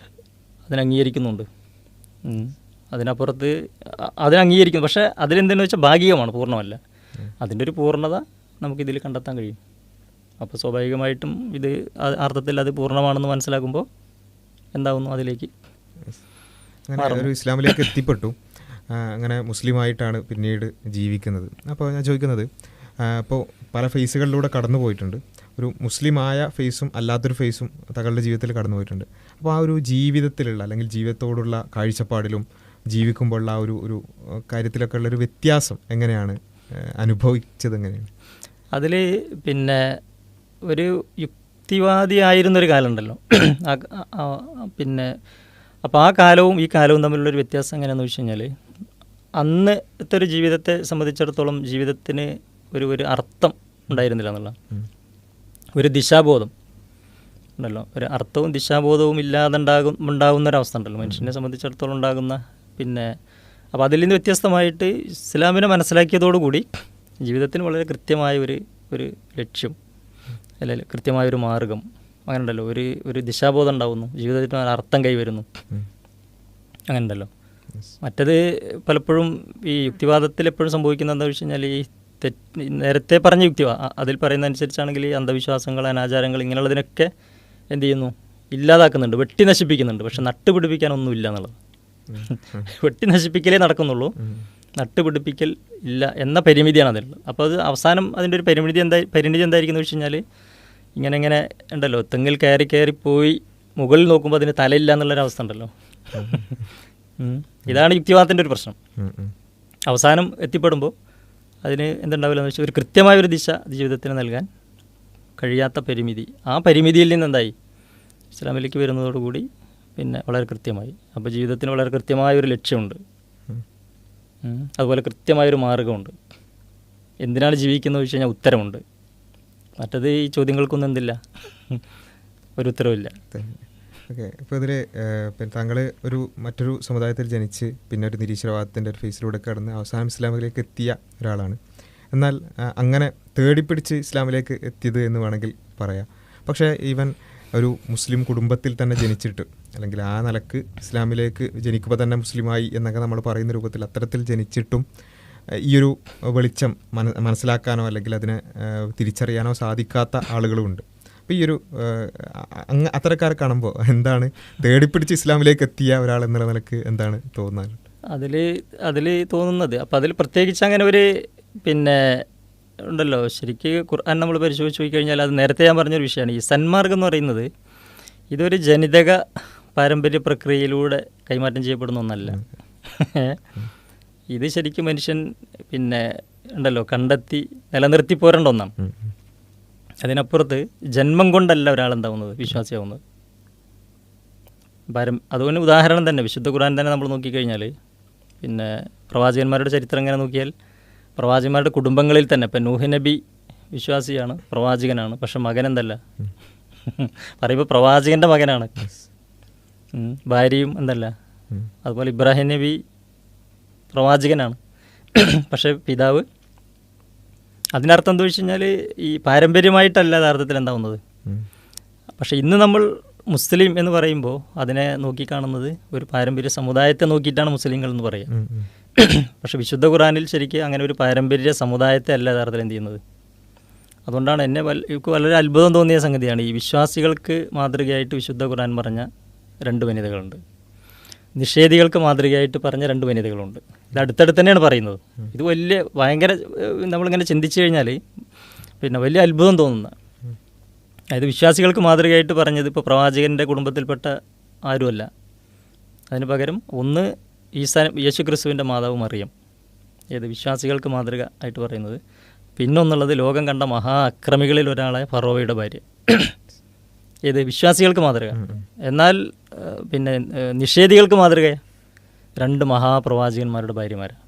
അതിനംഗീകരിക്കുന്നുണ്ട്. അതിനപ്പുറത്ത് അതിനംഗീകരിക്കുന്നു. പക്ഷേ അതിലെന്തെന്ന് വെച്ചാൽ ഭാഗികമാണ്, പൂർണ്ണമല്ല. അതിൻ്റെ ഒരു പൂർണ്ണത നമുക്കിതിൽ കണ്ടെത്താൻ കഴിയും. അപ്പോൾ സ്വാഭാവികമായിട്ടും ഇത് അർത്ഥത്തിൽ അത് പൂർണ്ണമാണെന്ന് മനസ്സിലാക്കുമ്പോൾ എന്താവുന്നു, അതിലേക്ക് അങ്ങനെ ഒരു ഇസ്ലാമിലേക്ക് എത്തിപ്പെട്ടു. അങ്ങനെ മുസ്ലിമായിട്ടാണ് പിന്നീട് ജീവിക്കുന്നത്. അപ്പോൾ ഞാൻ ചോദിക്കുന്നത്, ഇപ്പോൾ പല ഫേസുകളിലൂടെ കടന്നു പോയിട്ടുണ്ട്. ഒരു മുസ്ലിമായ ഫേസും അല്ലാത്തൊരു ഫേസും തങ്ങളുടെ ജീവിതത്തിൽ കടന്നു പോയിട്ടുണ്ട്. അപ്പോൾ ആ ഒരു ജീവിതത്തിലുള്ള അല്ലെങ്കിൽ ജീവിതത്തോടുള്ള കാഴ്ചപ്പാടിലും ജീവിക്കുമ്പോഴുള്ള ആ ഒരു കാര്യത്തിലൊക്കെ ഉള്ളൊരു വ്യത്യാസം എങ്ങനെയാണ് അനുഭവിച്ചത്? എങ്ങനെയാണ് അതിൽ പിന്നെ ഒരു യുക്തിവാദിയായിരുന്നൊരു കാലമുണ്ടല്ലോ. പിന്നെ അപ്പോൾ ആ കാലവും ഈ കാലവും തമ്മിലുള്ളൊരു വ്യത്യാസം എങ്ങനെയാണെന്ന് വെച്ച് കഴിഞ്ഞാൽ, അന്നത്തെ ഒരു ജീവിതത്തെ സംബന്ധിച്ചിടത്തോളം ജീവിതത്തിന് ഒരു അർത്ഥം ഉണ്ടായിരുന്നില്ല എന്നുള്ള ഒരു ദിശാബോധം ഉണ്ടല്ലോ. ഒരു അർത്ഥവും ദിശാബോധവും ഇല്ലാതെ ഉണ്ടാകുന്നൊരവസ്ഥ ഉണ്ടല്ലോ മനുഷ്യനെ സംബന്ധിച്ചിടത്തോളം ഉണ്ടാകുന്ന. പിന്നെ അപ്പോൾ അതിൽ നിന്ന് വ്യത്യസ്തമായിട്ട് ഇസ്ലാമിനെ മനസ്സിലാക്കിയതോടുകൂടി ജീവിതത്തിന് വളരെ കൃത്യമായ ഒരു ലക്ഷ്യം, അല്ലെങ്കിൽ കൃത്യമായൊരു മാർഗം, അങ്ങനെ ഉണ്ടല്ലോ, ഒരു ദിശാബോധം ഉണ്ടാകുന്നു, ജീവിതത്തിന് അർത്ഥം കൈവരുന്നു, അങ്ങനെ ഉണ്ടല്ലോ. മറ്റത് പലപ്പോഴും ഈ യുക്തിവാദത്തിൽ എപ്പോഴും സംഭവിക്കുന്നത് എന്താണെന്ന് വെച്ച് കഴിഞ്ഞാൽ ഈ നേരത്തെ പറഞ്ഞ അതിൽ പറയുന്ന അനുസരിച്ചാണെങ്കിൽ ഈ അന്ധവിശ്വാസങ്ങൾ, അനാചാരങ്ങൾ ഇങ്ങനെയുള്ളതിനൊക്കെ എന്ത് ചെയ്യുന്നു, ഇല്ലാതാക്കുന്നുണ്ട്, വെട്ടി നശിപ്പിക്കുന്നുണ്ട്. പക്ഷെ നട്ടുപിടിപ്പിക്കാനൊന്നുമില്ല എന്നുള്ളത്. വെട്ടി നശിപ്പിക്കലേ നടക്കുന്നുള്ളൂ, നട്ടുപിടിപ്പിക്കൽ ഇല്ല എന്ന പരിമിതിയാണ് അതിലുള്ളത്. അപ്പോൾ അത് അവസാനം അതിൻ്റെ ഒരു പരിമിതി എന്തായിരിക്കുന്നു വെച്ച് കഴിഞ്ഞാൽ ഇങ്ങനെ ഉണ്ടല്ലോ, തെങ്ങിൽ കയറി പോയി മുകളിൽ നോക്കുമ്പോൾ അതിന് തലയില്ല എന്നുള്ളൊരവസ്ഥ ഉണ്ടല്ലോ. ഇതാണ് യുക്തിവാദത്തിൻ്റെ ഒരു പ്രശ്നം. അവസാനം എത്തിപ്പെടുമ്പോൾ അതിന് എന്തുണ്ടാവില്ല എന്ന് വെച്ചാൽ ഒരു കൃത്യമായൊരു ദിശ ജീവിതത്തിന് നൽകാൻ കഴിയാത്ത പരിമിതി. ആ പരിമിതിയിൽ നിന്ന് എന്തായി ഇസ്ലാമിലേക്ക് വരുന്നതോടുകൂടി പിന്നെ വളരെ കൃത്യമായി. അപ്പോൾ ജീവിതത്തിന് വളരെ കൃത്യമായൊരു ലക്ഷ്യമുണ്ട്, അതുപോലെ കൃത്യമായൊരു മാർഗമുണ്ട്. എന്തിനാണ് ജീവിക്കുന്നത് വെച്ച് കഴിഞ്ഞാൽ ഉത്തരമുണ്ട്. മറ്റത് ഈ ചോദ്യങ്ങൾക്കൊന്നും എന്തില്ല, ഒരു ഉത്തരവില്ല. ഓക്കെ. ഇപ്പോൾ ഇതിൽ പിന്നെ താങ്കൾ മറ്റൊരു സമുദായത്തിൽ ജനിച്ച് പിന്നെ ഒരു നിരീശ്വരവാദത്തിൻ്റെ ഒരു ഫേസിലൂടെ കടന്ന് അവസാനം ഇസ്ലാമിലേക്ക് എത്തിയ ഒരാളാണ്. എന്നാൽ അങ്ങനെ തേടിപ്പിടിച്ച് ഇസ്ലാമിലേക്ക് എത്തിയത് എന്ന് വേണമെങ്കിൽ പറയാം. പക്ഷേ ഈവൻ ഒരു മുസ്ലിം കുടുംബത്തിൽ തന്നെ ജനിച്ചിട്ട്, അല്ലെങ്കിൽ ആ നിലക്ക് ഇസ്ലാമിലേക്ക് ജനിക്കുമ്പോൾ തന്നെ മുസ്ലിമായി എന്നൊക്കെ നമ്മൾ പറയുന്ന രൂപത്തിൽ അത്തരത്തിൽ ജനിച്ചിട്ടും ഈയൊരു വെളിച്ചം മനസ്സിലാക്കാനോ അല്ലെങ്കിൽ അതിനെ തിരിച്ചറിയാനോ സാധിക്കാത്ത ആളുകളുമുണ്ട്. അപ്പോൾ ഈയൊരു അത്തരക്കാരെ കാണുമ്പോൾ എന്താണ് തേടിപ്പിടിച്ച് ഇസ്ലാമിലേക്ക് എത്തിയ ഒരാൾ എന്നുള്ള നിലക്ക് എന്താണ് തോന്നുന്നത്? അതിൽ തോന്നുന്നത്, അപ്പോൾ അതിൽ പ്രത്യേകിച്ച് അങ്ങനെ ഒരു പിന്നെ ഉണ്ടല്ലോ, ശരിക്ക് ഖുർആൻ നമ്മൾ പരിശോധിച്ച് പോയി കഴിഞ്ഞാൽ അത് നേരത്തെ ഞാൻ പറഞ്ഞൊരു വിഷയമാണ്. ഈ സന്മാർഗം എന്ന് പറയുന്നത് ഇതൊരു ജനിതക പാരമ്പര്യ പ്രക്രിയയിലൂടെ കൈമാറ്റം ചെയ്യപ്പെടുന്ന ഒന്നല്ല. ഇത് ശരിക്കും മനുഷ്യൻ പിന്നെ ഉണ്ടല്ലോ കണ്ടെത്തി നിലനിർത്തി പോരേണ്ട ഒന്നാണ്. അതിനപ്പുറത്ത് ജന്മം കൊണ്ടല്ല ഒരാളെന്താവുന്നത്, വിശ്വാസിയാവുന്നത്. അതുകൊണ്ട് ഉദാഹരണം തന്നെ വിശുദ്ധ ഖുർആൻ തന്നെ നമ്മൾ നോക്കിക്കഴിഞ്ഞാൽ പിന്നെ പ്രവാചകന്മാരുടെ ചരിത്രം എങ്ങനെ നോക്കിയാൽ പ്രവാചകന്മാരുടെ കുടുംബങ്ങളിൽ തന്നെ ഇപ്പം നൂഹ് നബി വിശ്വാസിയാണ്, പ്രവാചകനാണ്. പക്ഷെ മകൻ എന്തല്ല, പറയുമ്പോൾ പ്രവാചകൻ്റെ മകനാണ്, ഭാര്യയും എന്തല്ല. അതുപോലെ ഇബ്രാഹിം നബി പ്രവാചകനാണ്, പക്ഷെ പിതാവ്. അതിനർത്ഥം എന്താ വെച്ച് കഴിഞ്ഞാൽ ഈ പാരമ്പര്യമായിട്ടല്ല യഥാർത്ഥത്തിൽ എന്താവുന്നത്. പക്ഷേ ഇന്ന് നമ്മൾ മുസ്ലിം എന്ന് പറയുമ്പോൾ അതിനെ നോക്കിക്കാണുന്നത് ഒരു പാരമ്പര്യ സമുദായത്തെ നോക്കിയിട്ടാണ് മുസ്ലിങ്ങൾ എന്ന് പറയുക. പക്ഷെ വിശുദ്ധ ഖുർആനിൽ ശരിക്കും അങ്ങനെ ഒരു പാരമ്പര്യ സമുദായത്തെ അല്ല യഥാർത്ഥത്തിൽ എന്ത് ചെയ്യുന്നത്. അതുകൊണ്ടാണ് എനിക്ക് വളരെ അത്ഭുതം തോന്നിയ സംഗതിയാണ് ഈ വിശ്വാസികൾക്ക് മാതൃകയായിട്ട് വിശുദ്ധ ഖുർആൻ പറഞ്ഞ 2 വനിതകളുണ്ട്, നിഷേധികൾക്ക് മാതൃകയായിട്ട് പറഞ്ഞ 2 വനിതകളുണ്ട്. ഇത് അടുത്തടുത്ത് തന്നെയാണ് പറയുന്നത്. ഇത് ഭയങ്കര നമ്മളിങ്ങനെ ചിന്തിച്ചു കഴിഞ്ഞാൽ പിന്നെ വലിയ അത്ഭുതം തോന്നുന്ന, അതായത് വിശ്വാസികൾക്ക് മാതൃകയായിട്ട് പറഞ്ഞത് ഇപ്പോൾ പ്രവാചകൻ്റെ കുടുംബത്തിൽപ്പെട്ട ആരുമല്ല. അതിന് പകരം ഒന്ന് യേശു ക്രിസ്തുവിൻ്റെ മാതാവ് മറിയം, ഏത് വിശ്വാസികൾക്ക് മാതൃക ആയിട്ട് പറയുന്നത്. പിന്നൊന്നുള്ളത് ലോകം കണ്ട മഹാ അക്രമികളിൽ ഒരാളായ ഫറോവയുടെ ഭാര്യ, ഏത് വിശ്വാസികൾക്ക് മാതൃക. എന്നാൽ പിന്നെ നിഷേധികൾക്ക് മാതൃക 2 മഹാപ്രവാചകന്മാരുടെ ഭാര്യമാരാണ്.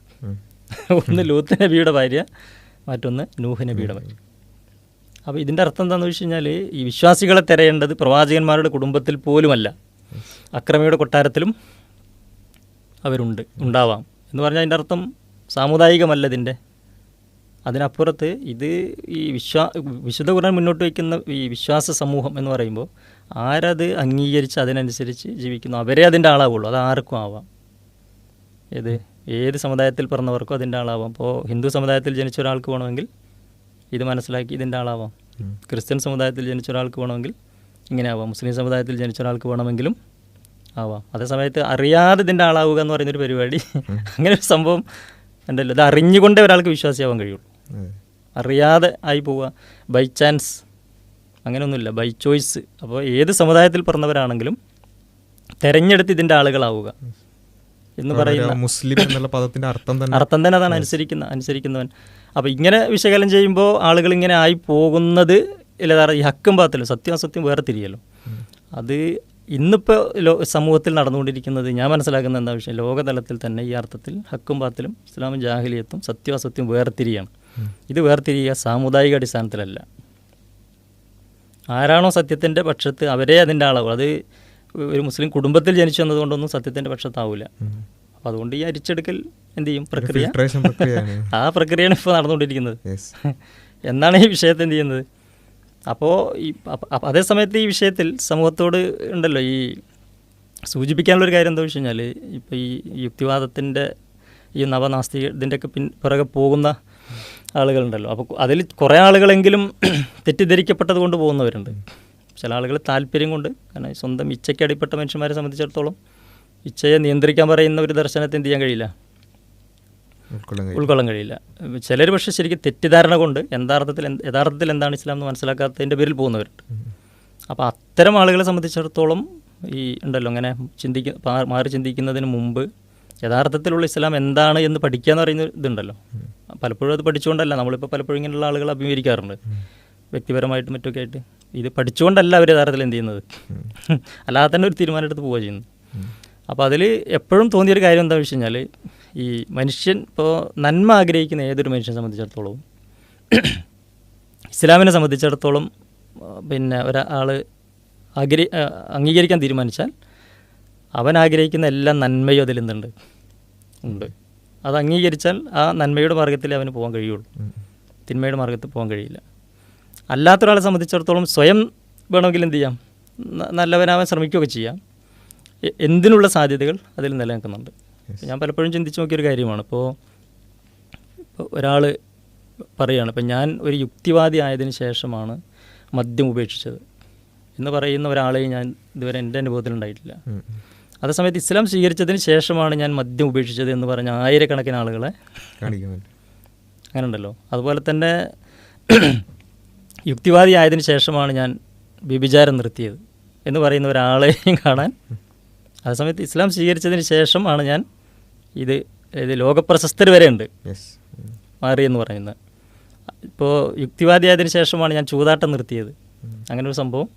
ഒന്ന് ലൂത്ത് നബിയുടെ ഭാര്യ, മറ്റൊന്ന് നൂഹ് നബിയുടെ ഭാര്യ. അപ്പോൾ ഇതിൻ്റെ അർത്ഥം എന്താണെന്ന് വെച്ച് കഴിഞ്ഞാൽ ഈ വിശ്വാസികളെ തിരയേണ്ടത് പ്രവാചകന്മാരുടെ കുടുംബത്തിൽ പോലുമല്ല, അക്രമിയുടെ കൊട്ടാരത്തിലും ഉണ്ടാവാം എന്ന് പറഞ്ഞാൽ അതിൻ്റെ അർത്ഥം സാമുദായികമല്ല ഇതിൻ്റെ. അതിനപ്പുറത്ത് ഇത് ഈ വിശുദ്ധ ഖുർആൻ മുന്നോട്ട് വയ്ക്കുന്ന ഈ വിശ്വാസ സമൂഹം എന്ന് പറയുമ്പോൾ ആരത് അംഗീകരിച്ച് അതിനനുസരിച്ച് ജീവിക്കുന്നു അവരെ അതിൻ്റെ ആളാവുള്ളൂ. അത് ആർക്കും ആവാം, ഏത് സമുദായത്തിൽ പിറന്നവർക്കും അതിൻ്റെ ആളാവാം. ഇപ്പോൾ ഹിന്ദു സമുദായത്തിൽ ജനിച്ച ഒരാൾക്ക് വേണമെങ്കിൽ ഇത് മനസ്സിലാക്കി ഇതിൻ്റെ ആളാവാം, ക്രിസ്ത്യൻ സമുദായത്തിൽ ജനിച്ച ഒരാൾക്ക് വേണമെങ്കിൽ ഇങ്ങനെ ആവാം, മുസ്ലിം സമുദായത്തിൽ ജനിച്ച ഒരാൾക്ക് വേണമെങ്കിലും ആവാം. അതേ സമയത്ത് അറിയാതെ ഇതിൻ്റെ ആളാവുക എന്ന് പറയുന്നൊരു പരിപാടി, അങ്ങനെ ഒരു സംഭവം ഉണ്ടല്ലോ. ഇത് അറിഞ്ഞുകൊണ്ടേ ഒരാൾക്ക് വിശ്വാസിയാവാൻ കഴിയുള്ളൂ, അറിയാതെ ആയി പോവുക, ബൈ ചാൻസ് അങ്ങനെയൊന്നുമില്ല, ബൈ ചോയ്സ്. അപ്പോൾ ഏത് സമുദായത്തിൽ പിറന്നവരാണെങ്കിലും തിരഞ്ഞെടുത്ത് ഇതിൻ്റെ ആളുകളാവുക എന്ന് പറയുന്ന മുസ്ലിം എന്നുള്ള പദത്തിൻ്റെ അർത്ഥം തന്നെ അതാണ്, അനുസരിക്കുന്നവൻ. അപ്പോൾ ഇങ്ങനെ വിശകലനം ചെയ്യുമ്പോൾ ആളുകൾ ഇങ്ങനെ ആയി പോകുന്നത് ഈ ഹക്കും പാത്തലും സത്യാസത്യം വേറെ തിരിയല്ലോ. അത് ഇന്നിപ്പോൾ സമൂഹത്തിൽ നടന്നുകൊണ്ടിരിക്കുന്നത് ഞാൻ മനസ്സിലാക്കുന്ന എന്താ വിഷയം, ലോകതലത്തിൽ തന്നെ ഈ അർത്ഥത്തിൽ ഹക്കും ബാത്തിലും ഇസ്ലാമും ജാഹിലിയത്തും സത്യവും അസത്യവും വേർതിരിയാണ്. ഇത് വേർതിരിയുക സാമുദായിക അടിസ്ഥാനത്തിലല്ല. ആരാണോ സത്യത്തിൻ്റെ പക്ഷത്ത് അവരെ അതിൻ്റെ അളവ്. അത് ഒരു മുസ്ലിം കുടുംബത്തിൽ ജനിച്ചു വന്നതുകൊണ്ടൊന്നും സത്യത്തിൻ്റെ പക്ഷത്താവില്ല. അപ്പോൾ അതുകൊണ്ട് ഈ അരിച്ചെടുക്കൽ എന്ത് ചെയ്യും, പ്രക്രിയ, ആ പ്രക്രിയയാണ് ഇപ്പോൾ നടന്നുകൊണ്ടിരിക്കുന്നത് എന്നാണ് ഈ വിഷയത്തെ എന്ത് ചെയ്യുന്നത്. അപ്പോൾ ഈ അതേ സമയത്ത് ഈ വിഷയത്തിൽ സമൂഹത്തോട് ഉണ്ടല്ലോ ഈ സൂചിപ്പിക്കാനുള്ളൊരു കാര്യം എന്താ വെച്ച് കഴിഞ്ഞാൽ, ഇപ്പോൾ ഈ യുക്തിവാദത്തിൻ്റെ ഈ നവനാസ്തിക ഇതിൻ്റെയൊക്കെ പിറകെ പോകുന്ന ആളുകളുണ്ടല്ലോ. അപ്പോൾ അതിൽ കുറേ ആളുകളെങ്കിലും തെറ്റിദ്ധരിക്കപ്പെട്ടത് കൊണ്ട് പോകുന്നവരുണ്ട്. ചില ആളുകൾ താല്പര്യം കൊണ്ട്, കാരണം സ്വന്തം ഇച്ഛയ്ക്ക് അടിപ്പെട്ട മനുഷ്യന്മാരെ സംബന്ധിച്ചിടത്തോളം ഇച്ഛയെ നിയന്ത്രിക്കാൻ പറയുന്ന ഒരു ദർശനത്തെ എന്ത് ചെയ്യാൻ കഴിയില്ല, ഉൾക്കൊള്ളാൻ കഴിയില്ല. ചിലർ പക്ഷേ ശരിക്കും തെറ്റിദ്ധാരണ കൊണ്ട് യഥാർത്ഥത്തിൽ എന്താണ് ഇസ്ലാം എന്ന് മനസ്സിലാക്കാത്തതിൻ്റെ പേരിൽ പോകുന്നവരുണ്ട്. അപ്പോൾ അത്തരം ആളുകളെ സംബന്ധിച്ചിടത്തോളം ഈ ഉണ്ടല്ലോ അങ്ങനെ മാറി ചിന്തിക്കുന്നതിന് മുമ്പ് യഥാർത്ഥത്തിലുള്ള ഇസ്ലാം എന്താണ് എന്ന് പഠിക്കുക എന്ന് പറയുന്ന ഇതുണ്ടല്ലോ. പലപ്പോഴും അത് പഠിച്ചുകൊണ്ടല്ല, നമ്മളിപ്പോൾ പലപ്പോഴും ഇങ്ങനെയുള്ള ആളുകൾ അഭിമുഖീകരിക്കാറുണ്ട് വ്യക്തിപരമായിട്ടും മറ്റൊക്കെ ആയിട്ട്. ഇത് പഠിച്ചുകൊണ്ടല്ല അവർ യഥാർത്ഥത്തിൽ എന്ത് ചെയ്യുന്നത്, അല്ലാതെ തന്നെ ഒരു തീരുമാനം എടുത്ത് പോവുക ചെയ്യുന്നത്. അപ്പോൾ അതിൽ എപ്പോഴും തോന്നിയൊരു കാര്യം എന്താണെന്ന് വെച്ച് കഴിഞ്ഞാൽ, ഈ മനുഷ്യൻ ഇപ്പോൾ നന്മ ആഗ്രഹിക്കുന്ന ഏതൊരു മനുഷ്യനെ സംബന്ധിച്ചിടത്തോളം ഇസ്ലാമിനെ സംബന്ധിച്ചിടത്തോളം പിന്നെ ഒരാൾ അംഗീകരിക്കാൻ തീരുമാനിച്ചാൽ അവൻ ആഗ്രഹിക്കുന്ന എല്ലാ നന്മയും അതിൽ എന്തുണ്ട്, ഉണ്ട്. അത് അംഗീകരിച്ചാൽ ആ നന്മയുടെ മാർഗ്ഗത്തിൽ അവന് പോകാൻ കഴിയുള്ളൂ, തിന്മയുടെ മാർഗ്ഗത്തിൽ പോകാൻ കഴിയില്ല. അല്ലാത്തൊരാളെ സംബന്ധിച്ചിടത്തോളം സ്വയം വേണമെങ്കിൽ എന്ത് ചെയ്യാം, നല്ലവനാവാൻ ശ്രമിക്കുകയൊക്കെ ചെയ്യാം. എന്തിനുള്ള സാധ്യതകൾ അതിൽ നിലനിൽക്കുന്നുണ്ട്. ഞാൻ പലപ്പോഴും ചിന്തിച്ച് നോക്കിയൊരു കാര്യമാണ്. ഇപ്പോൾ ഒരാൾ പറയുകയാണ്, ഇപ്പം ഞാൻ ഒരു യുക്തിവാദി ആയതിനു ശേഷമാണ് മദ്യം ഉപേക്ഷിച്ചത് എന്ന് പറയുന്ന ഒരാളെയും ഞാൻ ഇതുവരെ എൻ്റെ അനുഭവത്തിലുണ്ടായിട്ടില്ല. അതേസമയത്ത് ഇസ്ലാം സ്വീകരിച്ചതിന് ശേഷമാണ് ഞാൻ മദ്യം ഉപേക്ഷിച്ചത് എന്ന് പറഞ്ഞ ആയിരക്കണക്കിന് ആളുകളെ അങ്ങനെ ഉണ്ടല്ലോ. അതുപോലെ തന്നെ യുക്തിവാദി ആയതിനു ശേഷമാണ് ഞാൻ വ്യഭിചാരം നിർത്തിയത് എന്ന് പറയുന്ന ഒരാളെയും കാണാൻ. അതേസമയത്ത് ഇസ്ലാം സ്വീകരിച്ചതിന് ശേഷമാണ് ഞാൻ ഇത് ലോകപ്രശസ്തർ വരെ ഉണ്ട് മാറിയെന്ന് പറയുന്നത്. ഇപ്പോൾ യുക്തിവാദി ആയതിനു ശേഷമാണ് ഞാൻ ചൂതാട്ടം നിർത്തിയത്, അങ്ങനെ ഒരു സംഭവം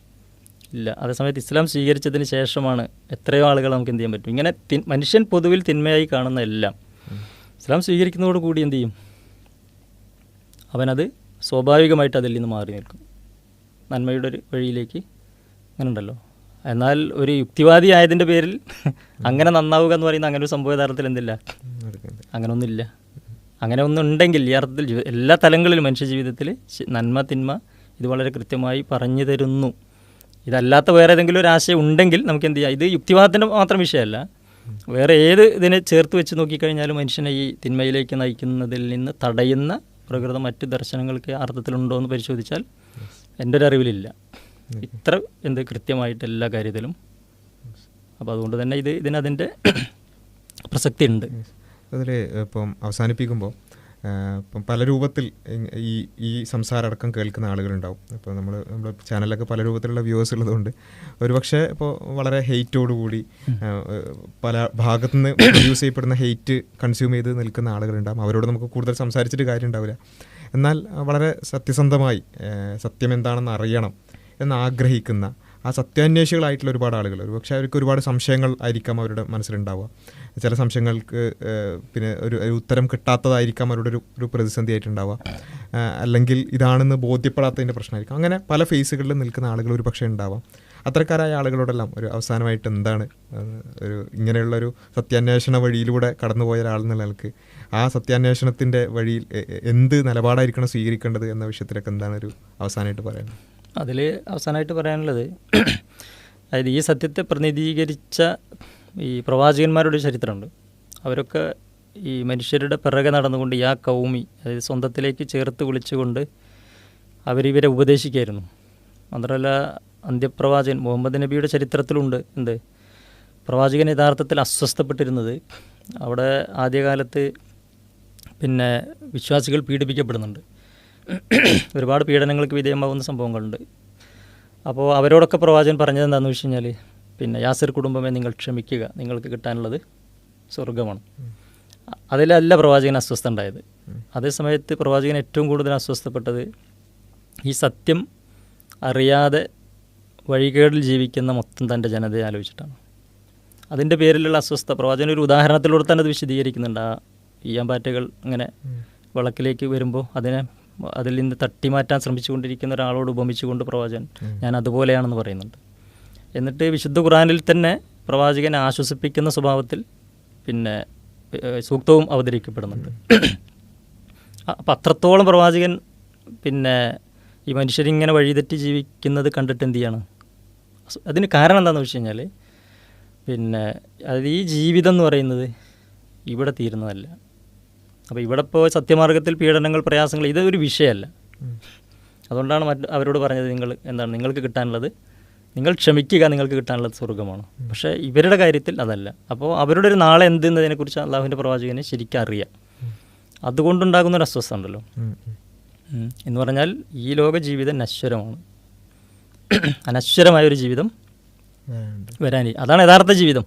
ഇല്ല. അതേസമയത്ത് ഇസ്ലാം സ്വീകരിച്ചതിന് ശേഷമാണ് എത്രയോ ആളുകൾ നമുക്ക് എന്ത് ചെയ്യാൻ പറ്റും. ഇങ്ങനെ മനുഷ്യൻ പൊതുവിൽ തിന്മയായി കാണുന്ന എല്ലാം ഇസ്ലാം സ്വീകരിക്കുന്നതോട് കൂടി എന്ത് ചെയ്യും, അവനത് സ്വാഭാവികമായിട്ട് അതിൽ നിന്ന് മാറി നിൽക്കും, നന്മയുടെ ഒരു വഴിയിലേക്ക്. അങ്ങനെ ഉണ്ടല്ലോ. എന്നാൽ ഒരു യുക്തിവാദി ആയതിൻ്റെ പേരിൽ അങ്ങനെ നന്നാവുക എന്ന് പറയുന്ന അങ്ങനെ ഒരു സംഭവ യഥാർത്ഥത്തിൽ എന്തില്ല, അങ്ങനെ ഒന്നുമില്ല. അങ്ങനെ ഒന്നുണ്ടെങ്കിൽ ഈ അർത്ഥത്തിൽ എല്ലാ തലങ്ങളിലും മനുഷ്യ ജീവിതത്തിൽ നന്മ തിന്മ ഇത് വളരെ കൃത്യമായി പറഞ്ഞു തരുന്നു. ഇതല്ലാത്ത വേറെ ഏതെങ്കിലും ഒരു ആശയം ഉണ്ടെങ്കിൽ നമുക്ക് എന്ത് ചെയ്യാം, ഇത് യുക്തിവാദത്തിൻ്റെ മാത്രം വിഷയമല്ല, വേറെ ഏത് ഇതിനെ ചേർത്ത് വെച്ച് നോക്കിക്കഴിഞ്ഞാലും മനുഷ്യനെ ഈ തിന്മയിലേക്ക് നയിക്കുന്നതിൽ നിന്ന് തടയുന്ന പ്രകൃതം മറ്റ് ദർശനങ്ങൾക്ക് അർത്ഥത്തിലുണ്ടോ എന്ന് പരിശോധിച്ചാൽ എൻ്റെ ഒരു അറിവിലില്ല. ഇത്ര കൃത്യമായിട്ട് എല്ലാ കാര്യത്തിലും. അപ്പോൾ അതുകൊണ്ട് തന്നെ ഇതിനതിൻ്റെ പ്രസക്തി ഉണ്ട്. അതിൽ ഇപ്പം അവസാനിപ്പിക്കുമ്പോൾ ഇപ്പം പല രൂപത്തിൽ ഈ സംസാരം അടക്കം കേൾക്കുന്ന ആളുകളുണ്ടാവും. ഇപ്പോൾ നമ്മുടെ ചാനലിലൊക്കെ പല രൂപത്തിലുള്ള വ്യൂവേഴ്സ് ഉള്ളതുകൊണ്ട് ഒരുപക്ഷെ ഇപ്പോൾ വളരെ ഹെയ്റ്റോടുകൂടി പല ഭാഗത്തുനിന്ന് യൂസ് ചെയ്യപ്പെടുന്ന ഹെയ്റ്റ് കൺസ്യൂം ചെയ്ത് നിൽക്കുന്ന ആളുകളുണ്ടാകും. അവരോട് നമുക്ക് കൂടുതൽ സംസാരിച്ചിട്ട് കാര്യം ഉണ്ടാവില്ല. എന്നാൽ വളരെ സത്യസന്ധമായി സത്യം എന്താണെന്ന് അറിയണം എന്നാഗ്രഹിക്കുന്ന ആ സത്യാന്വേഷികളായിട്ടുള്ള ഒരുപാട് ആളുകൾ, ഒരുപക്ഷെ അവർക്ക് ഒരുപാട് സംശയങ്ങൾ ആയിരിക്കാം അവരുടെ മനസ്സിലുണ്ടാവുക. ചില സംശയങ്ങൾക്ക് പിന്നെ ഒരു ഉത്തരം കിട്ടാത്തതായിരിക്കാം അവരുടെ ഒരു പ്രതിസന്ധി ആയിട്ടുണ്ടാവുക, അല്ലെങ്കിൽ ഇതാണെന്ന് ബോധ്യപ്പെടാത്തതിൻ്റെ പ്രശ്നമായിരിക്കും. അങ്ങനെ പല ഫേസുകളിൽ നിൽക്കുന്ന ആളുകൾ ഒരു പക്ഷേ ഉണ്ടാവാം. അത്തരക്കാരായ ആളുകളോടെല്ലാം ഒരു അവസാനമായിട്ട് എന്താണ് ഇങ്ങനെയുള്ളൊരു സത്യാന്വേഷണ വഴിയിലൂടെ കടന്നുപോയ ഒരാളെന്ന നിലക്ക് ആ സത്യാന്വേഷണത്തിൻ്റെ വഴിയിൽ എന്ത് നിലപാടായിരിക്കണം സ്വീകരിക്കേണ്ടത് എന്ന വിഷയത്തിലൊക്കെ എന്താണ് ഒരു അവസാനമായിട്ട് പറയുന്നത്? അതിൽ അവസാനമായിട്ട് പറയാനുള്ളത്, അതായത് ഈ സത്യത്തെ പ്രതിനിധീകരിച്ച ഈ പ്രവാചകന്മാരുടെ ചരിത്രമുണ്ട്. അവരൊക്കെ ഈ മനുഷ്യരുടെ പിറകെ നടന്നുകൊണ്ട് യാ കൗമി, അതായത് സ്വന്തത്തിലേക്ക് ചേർത്ത് വിളിച്ചുകൊണ്ട് അവരിവരെ ഉപദേശിക്കായിരുന്നു. മാത്രമല്ല അന്ത്യപ്രവാചകൻ മുഹമ്മദ് നബിയുടെ ചരിത്രത്തിലുണ്ട് പ്രവാചകൻ യഥാർത്ഥത്തിൽ അസ്വസ്ഥപ്പെട്ടിരുന്നത്. അവിടെ ആദ്യകാലത്ത് പിന്നെ വിശ്വാസികൾ പീഡിപ്പിക്കപ്പെടുന്നുണ്ട്, ഒരുപാട് പീഡനങ്ങൾക്ക് വിധേയമാകുന്ന സംഭവങ്ങളുണ്ട്. അപ്പോൾ അവരോടൊക്കെ പ്രവാചകൻ പറഞ്ഞത് എന്താണെന്ന് വെച്ച് കഴിഞ്ഞാൽ, പിന്നെ യാസിർ കുടുംബമേ നിങ്ങൾ ക്ഷമിക്കുക, നിങ്ങൾക്ക് കിട്ടാനുള്ളത് സ്വർഗമാണ്. അതിലല്ല പ്രവാചകൻ അസ്വസ്ഥ ഉണ്ടായത്. അതേസമയത്ത് പ്രവാചകൻ ഏറ്റവും കൂടുതൽ അസ്വസ്ഥപ്പെട്ടത് ഈ സത്യം അറിയാതെ വഴികേടിൽ ജീവിക്കുന്ന മൊത്തം തൻ്റെ ജനതയെ ആലോചിച്ചിട്ടാണ്. അതിൻ്റെ പേരിലുള്ള അസ്വസ്ഥ പ്രവാചകൻ ഒരു ഉദാഹരണത്തിലൂടെ തന്നെ അത് വിശദീകരിക്കുന്നുണ്ട്. ആ ഈയാമ്പാറ്റകൾ ഇങ്ങനെ വിളക്കിലേക്ക് വരുമ്പോൾ അതിൽ നിന്ന് തട്ടിമാറ്റാൻ ശ്രമിച്ചുകൊണ്ടിരിക്കുന്ന ഒരാളോട് ഉപമിച്ചുകൊണ്ട് പ്രവാചകൻ ഞാൻ അതുപോലെയാണെന്ന് പറയുന്നുണ്ട്. എന്നിട്ട് വിശുദ്ധ ഖുർആനിൽ തന്നെ പ്രവാചകനെ ആശ്വസിപ്പിക്കുന്ന സ്വഭാവത്തിൽ പിന്നെ സൂക്തവും അവതരിക്കപ്പെടുന്നുണ്ട്. അപ്പം അത്രത്തോളം പ്രവാചകൻ പിന്നെ ഈ മനുഷ്യരിങ്ങനെ വഴിതെറ്റി ജീവിക്കുന്നത് കണ്ടിട്ട് എന്ത് ചെയ്യാണ്? അതിന് കാരണം എന്താണെന്ന് വെച്ച് കഴിഞ്ഞാൽ പിന്നെ അത് ഈ ജീവിതം എന്ന് പറയുന്നത് ഇവിടെ തീരുന്നതല്ല. അപ്പോൾ ഇവിടെ ഇപ്പോൾ സത്യമാർഗത്തിൽ പീഡനങ്ങൾ, പ്രയാസങ്ങൾ ഇതൊരു വിഷയമല്ല. അതുകൊണ്ടാണ് അവരോട് പറഞ്ഞത് നിങ്ങൾക്ക് കിട്ടാനുള്ളത് നിങ്ങൾ ക്ഷമിക്കുക, നിങ്ങൾക്ക് കിട്ടാനുള്ളത് സ്വർഗ്ഗമാണ്. പക്ഷേ ഇവരുടെ കാര്യത്തിൽ അതല്ല. അപ്പോൾ അവരുടെ ഒരു നാളെ എന്തെന്നതിനെക്കുറിച്ച് അള്ളാഹുവിൻ്റെ പ്രവാചകനെ ശരിക്കും അറിയാം. അതുകൊണ്ടുണ്ടാകുന്നൊരു അസ്വസ്ഥ ഉണ്ടല്ലോ എന്ന് പറഞ്ഞാൽ ഈ ലോക ജീവിതം നശ്വരമാണ്. അനശ്വരമായൊരു ജീവിതം വരാനി, അതാണ് യഥാർത്ഥ ജീവിതം.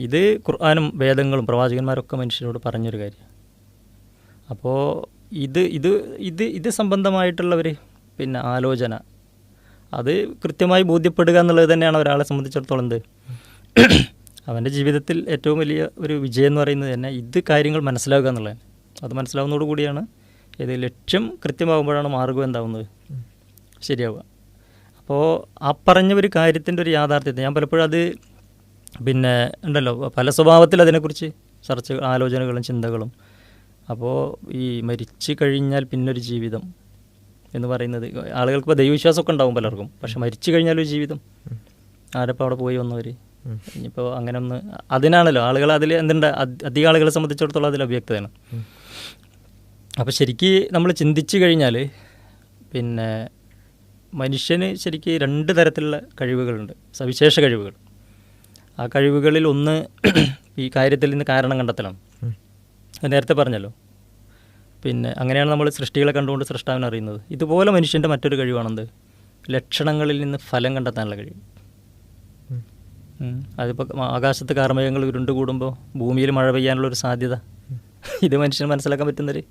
ഇത് ഖുർആനും വേദങ്ങളും പ്രവാചകന്മാരൊക്കെ മനുഷ്യരോട് പറഞ്ഞൊരു കാര്യം. അപ്പോൾ ഇത് സംബന്ധമായിട്ടുള്ളവർ പിന്നെ ആലോചന അത് കൃത്യമായി ബോധ്യപ്പെടുക എന്നുള്ളത് തന്നെയാണ് ഒരാളെ സംബന്ധിച്ചിടത്തോളം അവൻ്റെ ജീവിതത്തിൽ ഏറ്റവും വലിയ ഒരു വിജയം എന്ന് പറയുന്നത് തന്നെ ഇത് കാര്യങ്ങൾ മനസ്സിലാക്കുക എന്നുള്ളതാണ്. അത് മനസ്സിലാവുന്നതോടുകൂടിയാണ് ഏത് ലക്ഷ്യം കൃത്യമാകുമ്പോഴാണ് മാർഗം എന്താവുന്നത് ശരിയാവുക. അപ്പോൾ ആ പറഞ്ഞ ഒരു കാര്യത്തിൻ്റെ ഒരു യാഥാർത്ഥ്യത്തെ ഞാൻ പലപ്പോഴും അത് പിന്നെ ഉണ്ടല്ലോ പല സ്വഭാവത്തിൽ അതിനെക്കുറിച്ച് ചർച്ചകൾ, ആലോചനകളും ചിന്തകളും. അപ്പോൾ ഈ മരിച്ചു കഴിഞ്ഞാൽ പിന്നൊരു ജീവിതം എന്ന് പറയുന്നത് ആളുകൾക്ക് ഇപ്പോൾ ദൈവവിശ്വാസമൊക്കെ ഉണ്ടാവും പലർക്കും. പക്ഷെ മരിച്ചു കഴിഞ്ഞാലൊരു ജീവിതം ആരപ്പോൾ അവിടെ പോയി വന്നവർ ഇനിയിപ്പോൾ അങ്ങനെ ഒന്ന് അതിനാണല്ലോ ആളുകൾ അതിൽ എന്തുണ്ട് അധികം ആളുകളെ സംബന്ധിച്ചിടത്തോളം അതിൽ അവ്യക്തതയാണ്. അപ്പോൾ ശരിക്ക് നമ്മൾ ചിന്തിച്ചു കഴിഞ്ഞാൽ പിന്നെ മനുഷ്യന് ശരിക്ക് രണ്ട് തരത്തിലുള്ള കഴിവുകളുണ്ട്, സവിശേഷ കഴിവുകൾ. ആ കഴിവുകളിൽ ഒന്ന് ഈ കാര്യത്തിൽ നിന്ന് കാരണം കണ്ടെത്തലാണ്. നേരത്തെ പറഞ്ഞല്ലോ. പിന്നെ അങ്ങനെയാണ് നമ്മൾ സൃഷ്ടികളെ കണ്ടുകൊണ്ട് സൃഷ്ടാവിനെ അറിയുന്നത്. ഇതുപോലെ മനുഷ്യൻ്റെ മറ്റൊരു കഴിവാണെന്ത്? ലക്ഷണങ്ങളിൽ നിന്ന് ഫലം കണ്ടെത്താനുള്ള കഴിവ്. അതിപ്പോൾ ആകാശത്ത് കാർമേഘങ്ങൾ ഉരുണ്ട് കൂടുമ്പോൾ ഭൂമിയിൽ മഴ പെയ്യാനുള്ളൊരു സാധ്യത ഇത് മനുഷ്യന് മനസ്സിലാക്കാൻ പറ്റുന്നൊരു.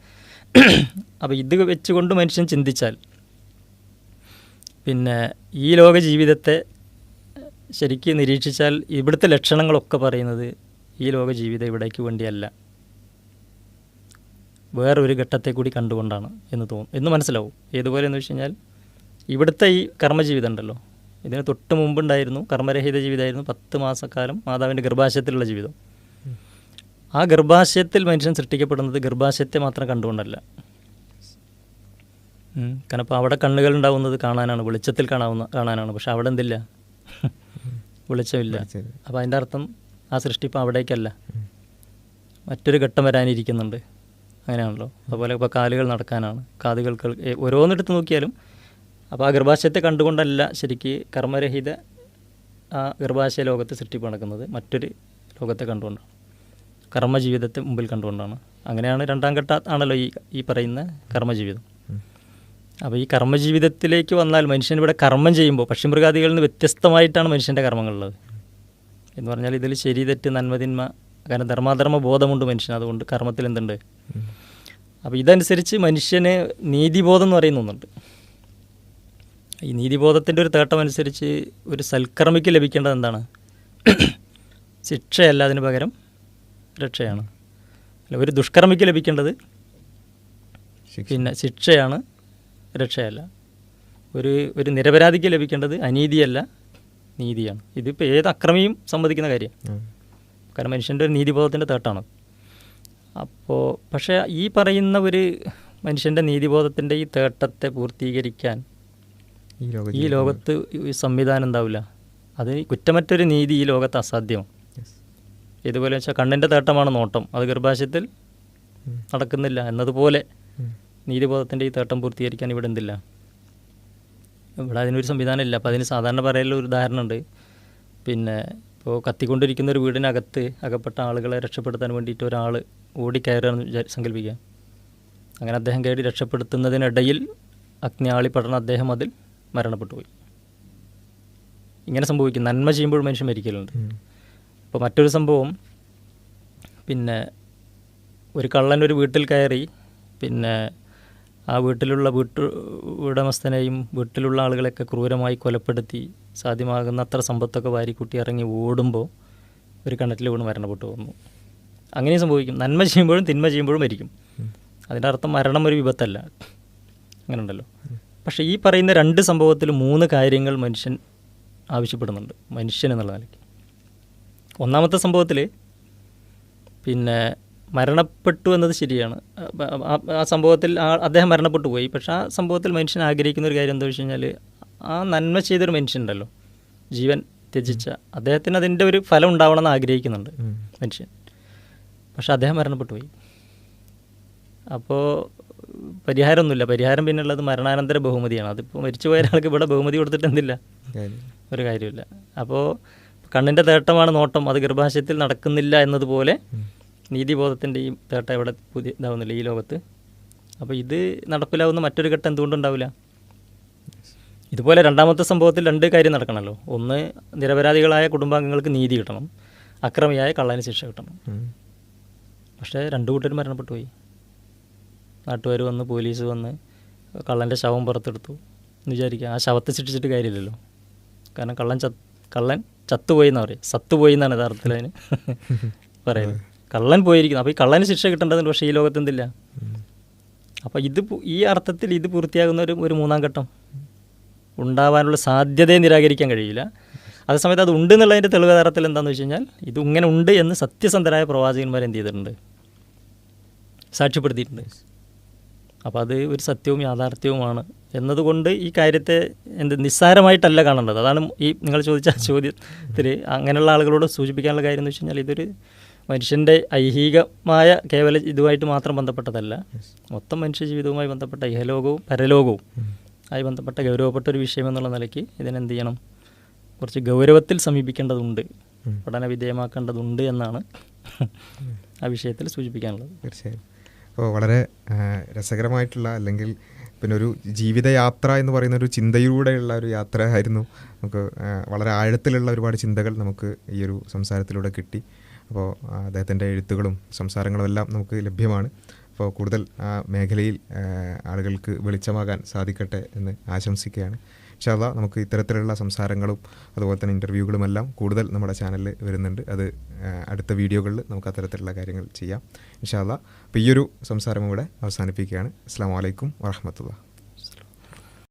അപ്പോൾ ഇത് വെച്ചുകൊണ്ട് മനുഷ്യൻ ചിന്തിച്ചാൽ പിന്നെ ഈ ലോക ജീവിതത്തെ ശരിക്കും നിരീക്ഷിച്ചാൽ ഇവിടുത്തെ ലക്ഷണങ്ങളൊക്കെ പറയുന്നത് ഈ ലോക ജീവിതം ഇവിടേക്ക് വേണ്ടിയല്ല, വേറൊരു ഘട്ടത്തെ കൂടി കണ്ടുകൊണ്ടാണ് എന്ന് മനസ്സിലാവും. ഏതുപോലെ എന്ന് വെച്ച് കഴിഞ്ഞാൽ ഇവിടുത്തെ ഈ കർമ്മജീവിതം ഉണ്ടല്ലോ, ഇതിന് തൊട്ട് മുമ്പുണ്ടായിരുന്നു കർമ്മരഹിത ജീവിതമായിരുന്നു 10 മാസക്കാലം മാതാവിൻ്റെ ഗർഭാശയത്തിലുള്ള ജീവിതം. ആ ഗർഭാശയത്തിൽ മനുഷ്യൻ സൃഷ്ടിക്കപ്പെടുന്നത് ഗർഭാശയത്തെ മാത്രം കണ്ടുകൊണ്ടല്ല. കാരണം ഇപ്പോൾ അവിടെ കണ്ണുകൾ ഉണ്ടാവുന്നത് കാണാനാണ്, വെളിച്ചത്തിൽ കാണാനാണ്. പക്ഷെ അവിടെ എന്തില്ല, വെളിച്ചമില്ല. അപ്പോൾ അതിൻ്റെ അർത്ഥം ആ സൃഷ്ടി ഇപ്പോൾ അവിടേക്കല്ല, മറ്റൊരു ഘട്ടം വരാനിരിക്കുന്നുണ്ട്. അങ്ങനെയാണല്ലോ. അതുപോലെ ഇപ്പോൾ കാലുകൾ നടക്കാനാണ്, കാതുകൾക്ക് ഓരോന്നെടുത്ത് നോക്കിയാലും. അപ്പോൾ ആ ഗർഭാശയത്തെ കണ്ടുകൊണ്ടല്ല ശരിക്ക് കർമ്മരഹിത ആ ഗർഭാശയ ലോകത്തെ സൃഷ്ടിപ്പ് നടക്കുന്നത്, മറ്റൊരു ലോകത്തെ കണ്ടുകൊണ്ടാണ്, കർമ്മജീവിതത്തെ മുമ്പിൽ കണ്ടുകൊണ്ടാണ്. അങ്ങനെയാണ് രണ്ടാം ഘട്ട ആണല്ലോ ഈ പറയുന്ന കർമ്മജീവിതം. അപ്പോൾ ഈ കർമ്മജീവിതത്തിലേക്ക് വന്നാൽ മനുഷ്യൻ ഇവിടെ കർമ്മം ചെയ്യുമ്പോൾ പക്ഷിമൃഗാദികളിൽ നിന്ന് വ്യത്യസ്തമായിട്ടാണ് മനുഷ്യൻ്റെ കർമ്മങ്ങളുള്ളത്. എന്ന് പറഞ്ഞാൽ ഇതിൽ ശരി തെറ്റ് നന്മതിന്മ, കാരണം ധർമാധർമ്മ ബോധമുണ്ട് മനുഷ്യൻ, അതുകൊണ്ട് കർമ്മത്തിൽ എന്തുണ്ട്. അപ്പോൾ ഇതനുസരിച്ച് മനുഷ്യന് നീതിബോധം എന്ന് പറയുന്ന ഒന്നുണ്ട്. ഈ നീതിബോധത്തിൻ്റെ ഒരു തേട്ടം അനുസരിച്ച് ഒരു സൽക്കർമ്മിക്ക് ലഭിക്കേണ്ടത് എന്താണ്? ശിക്ഷയല്ല, അതിന് പകരം രക്ഷയാണ്. അല്ല, ഒരു ദുഷ്കർമ്മിക്ക് ലഭിക്കേണ്ടത് പിന്നെ ശിക്ഷയാണ്, രക്ഷയല്ല. ഒരു നിരപരാധിക്ക് ലഭിക്കേണ്ടത് അനീതിയല്ല, നീതിയാണ്. ഇതിപ്പോൾ ഏത് അക്രമിയും സമ്മതിക്കുന്ന കാര്യം, കാരണം മനുഷ്യൻ്റെ ഒരു നീതിബോധത്തിൻ്റെ തേട്ടാണ്. അപ്പോൾ പക്ഷേ ഈ പറയുന്ന ഒരു മനുഷ്യൻ്റെ നീതിബോധത്തിൻ്റെ ഈ തേട്ടത്തെ പൂർത്തീകരിക്കാൻ ഈ ലോകത്ത് സംവിധാനം ഉണ്ടാവില്ല. അത് കുറ്റമറ്റൊരു നീതി ഈ ലോകത്ത് അസാധ്യമാണ്. ഇതുപോലെ വെച്ചാൽ കണ്ണിൻ്റെ തേട്ടമാണ് നോട്ടം, അത് ഗർഭാശയത്തിൽ നടക്കുന്നില്ല എന്നതുപോലെ നീതിബോധത്തിൻ്റെ ഈ തേട്ടം പൂർത്തീകരിക്കാൻ ഇവിടെ എന്തില്ല, ഇവിടെ അതിനൊരു സംവിധാനം ഇല്ല. അപ്പോൾ അതിന് സാധാരണ പറയാനുള്ള ഒരു ഉദാഹരണമുണ്ട്. പിന്നെ ഇപ്പോൾ കത്തിക്കൊണ്ടിരിക്കുന്ന ഒരു വീടിനകത്ത് അകപ്പെട്ട ആളുകളെ രക്ഷപ്പെടുത്താൻ വേണ്ടിയിട്ട് ഒരാൾ ഓടിക്കയറുകയെന്ന് സങ്കല്പിക്കുക. അങ്ങനെ അദ്ദേഹം കയറി രക്ഷപ്പെടുത്തുന്നതിനിടയിൽ അഗ്നി ആളിപ്പെടണം, അദ്ദേഹം അതിൽ മരണപ്പെട്ടു പോയി. ഇങ്ങനെ സംഭവിക്കും. നന്മ ചെയ്യുമ്പോൾ മനുഷ്യൻ മരിക്കലുണ്ട്. അപ്പോൾ മറ്റൊരു സംഭവം, പിന്നെ ഒരു കള്ളൻ ഒരു വീട്ടിൽ കയറി പിന്നെ ആ വീട്ടിലുള്ള ഉടമസ്ഥനെയും വീട്ടിലുള്ള ആളുകളെയൊക്കെ ക്രൂരമായി കൊലപ്പെടുത്തി സാധ്യമാകുന്ന അത്ര സമ്പത്തൊക്കെ വാരിക്കൂട്ടി ഇറങ്ങി ഓടുമ്പോൾ ഒരു കിണറ്റിൽ വീണ് മരണപ്പെട്ടു പോകുന്നു. അങ്ങനെയും സംഭവിക്കും. നന്മ ചെയ്യുമ്പോഴും തിന്മ ചെയ്യുമ്പോഴും മരിക്കും. അതിൻ്റെ അർത്ഥം മരണം ഒരു വിപത്തല്ല, അങ്ങനെ ഉണ്ടല്ലോ. പക്ഷേ ഈ പറയുന്ന 2 സംഭവത്തിൽ 3 കാര്യങ്ങൾ മനുഷ്യൻ ആവശ്യപ്പെടുന്നുണ്ട്, മനുഷ്യൻ എന്നുള്ള നിലയ്ക്ക്. ഒന്നാമത്തെ സംഭവത്തിൽ പിന്നെ മരണപ്പെട്ടു എന്നത് ശരിയാണ്. ആ സംഭവത്തിൽ അദ്ദേഹം മരണപ്പെട്ടു പോയി. പക്ഷെ ആ സംഭവത്തിൽ മനുഷ്യൻ ആഗ്രഹിക്കുന്ന ഒരു കാര്യം എന്താ വെച്ച് കഴിഞ്ഞാൽ, ആ നന്മ ചെയ്തൊരു മനുഷ്യനുണ്ടല്ലോ, ജീവൻ ത്യജിച്ച അദ്ദേഹത്തിന് അതിൻ്റെ ഒരു ഫലം ഉണ്ടാവണമെന്ന് ആഗ്രഹിക്കുന്നുണ്ട് മനുഷ്യൻ. പക്ഷെ അദ്ദേഹം മരണപ്പെട്ടു പോയി. അപ്പോൾ പരിഹാരമൊന്നുമില്ല. പരിഹാരം പിന്നുള്ളത് മരണാനന്തര ബഹുമതിയാണ്. അതിപ്പോൾ മരിച്ചു പോയ ഒരാൾക്ക് ഇവിടെ ബഹുമതി കൊടുത്തിട്ട് എന്തില്ല, ഒരു കാര്യമില്ല. അപ്പോൾ കണ്ണിൻ്റെ തേട്ടമാണ് നോട്ടം, അത് ഗർഭാശയത്തിൽ നടക്കുന്നില്ല എന്നതുപോലെ നീതിബോധത്തിൻ്റെ ഈ തേട്ടം ഇവിടെ ഇതാവുന്നില്ല ഈ ലോകത്ത്. അപ്പോൾ ഇത് നടപ്പിലാവുന്ന മറ്റൊരു ഘട്ടം എന്തുകൊണ്ടുണ്ടാവില്ല? ഇതുപോലെ രണ്ടാമത്തെ സംഭവത്തിൽ 2 കാര്യം നടക്കണമല്ലോ. ഒന്ന്, നിരപരാധികളായ കുടുംബാംഗങ്ങൾക്ക് നീതി കിട്ടണം, അക്രമിയായ കള്ളന് ശിക്ഷ കിട്ടണം. പക്ഷേ 2 കൂട്ടരും മരണപ്പെട്ടു പോയി. നാട്ടുകാർ വന്ന്, പോലീസ് വന്ന് കള്ളൻ്റെ ശവം പുറത്തെടുത്തു എന്ന് വിചാരിക്കുക. ആ ശവത്തെ ശിക്ഷിച്ചിട്ട് കാര്യമില്ലല്ലോ. കാരണം കള്ളൻ ചത്തുപോയി എന്നാണ് പറയുക, സത്തുപോയി എന്നാണ് യഥാർത്ഥത്തിൽ അതിന് പറയുന്നത്. കള്ളൻ പോയിരിക്കുന്നു. അപ്പോൾ ഈ കള്ളന് ശിക്ഷ കിട്ടേണ്ടതുണ്ട്. പക്ഷേ ഈ ലോകത്ത് എന്തില്ല. അപ്പോൾ ഈ അർത്ഥത്തിൽ ഇത് പൂർത്തിയാകുന്ന ഒരു 3-ാം ഘട്ടം ഉണ്ടാവാനുള്ള സാധ്യതയെ നിരാകരിക്കാൻ കഴിയില്ല. അതേസമയത്ത് അത് ഉണ്ട് എന്നുള്ളതിൻ്റെ തെളിവ് യഥാർത്ഥത്തിൽ എന്താണെന്ന് വെച്ച് കഴിഞ്ഞാൽ, ഇത് ഇങ്ങനെ ഉണ്ട് എന്ന് സത്യസന്ധരായ പ്രവാചകന്മാർ എന്ത് ചെയ്തിട്ടുണ്ട്, സാക്ഷ്യപ്പെടുത്തിയിട്ടുണ്ട്. അപ്പോൾ അത് ഒരു സത്യവും യാഥാർത്ഥ്യവുമാണ് എന്നതുകൊണ്ട് ഈ കാര്യത്തെ നിസ്സാരമായിട്ടല്ല കാണേണ്ടത്. അതാണ് ഈ നിങ്ങൾ ചോദിച്ച ചോദ്യത്തിൽ അങ്ങനെയുള്ള ആളുകളോട് സൂചിപ്പിക്കാനുള്ള കാര്യം എന്ന് വെച്ച് കഴിഞ്ഞാൽ, ഇതൊരു മനുഷ്യൻ്റെ ഐഹികമായ കേവല ഇതുമായിട്ട് മാത്രം ബന്ധപ്പെട്ടതല്ല, മൊത്തം മനുഷ്യ ജീവിതവുമായി ബന്ധപ്പെട്ട ഇഹലോകവും പരലോകവും ആയി ബന്ധപ്പെട്ട ഗൗരവപ്പെട്ട ഒരു വിഷയം എന്നുള്ള നിലയ്ക്ക് ഇതിനെന്ത് ചെയ്യണം, കുറച്ച് ഗൗരവത്തിൽ സമീപിക്കേണ്ടതുണ്ട്, പഠന വിധേയമാക്കേണ്ടതുണ്ട് എന്നാണ് ആ വിഷയത്തിൽ സൂചിപ്പിക്കാനുള്ളത്. തീർച്ചയായും. അപ്പോൾ വളരെ രസകരമായിട്ടുള്ള, അല്ലെങ്കിൽ പിന്നെ ഒരു ജീവിതയാത്ര എന്ന് പറയുന്ന ഒരു ചിന്തയിലൂടെയുള്ള ഒരു യാത്ര ആയിരുന്നു. നമുക്ക് വളരെ ആഴത്തിലുള്ള ഒരുപാട് ചിന്തകൾ നമുക്ക് ഈ ഒരു സംസാരത്തിലൂടെ കിട്ടി. അപ്പോൾ അദ്ദേഹത്തിൻ്റെ എഴുത്തുകളും സംസാരങ്ങളും എല്ലാം നമുക്ക് ലഭ്യമാണ്. അപ്പോൾ കൂടുതൽ ആ മേഖലയിൽ ആളുകൾക്ക് വെളിച്ചമാകാൻ സാധിക്കട്ടെ എന്ന് ആശംസിക്കുകയാണ്. ഇൻഷാ അല്ലാഹ് നമുക്ക് ഇത്തരത്തിലുള്ള സംസാരങ്ങളും അതുപോലെ തന്നെ ഇൻ്റർവ്യൂകളുമെല്ലാം കൂടുതൽ നമ്മുടെ ചാനലിൽ വരുന്നുണ്ട്. അത് അടുത്ത വീഡിയോകളിൽ നമുക്ക് അത്തരത്തിലുള്ള കാര്യങ്ങൾ ചെയ്യാം ഇൻഷാ അല്ലാഹ്. അപ്പോൾ ഈ ഒരു സംസാരം ഇവിടെ അവസാനിപ്പിക്കുകയാണ്. അസ്സലാമു അലൈക്കും വറഹ്മത്തുള്ളാഹി.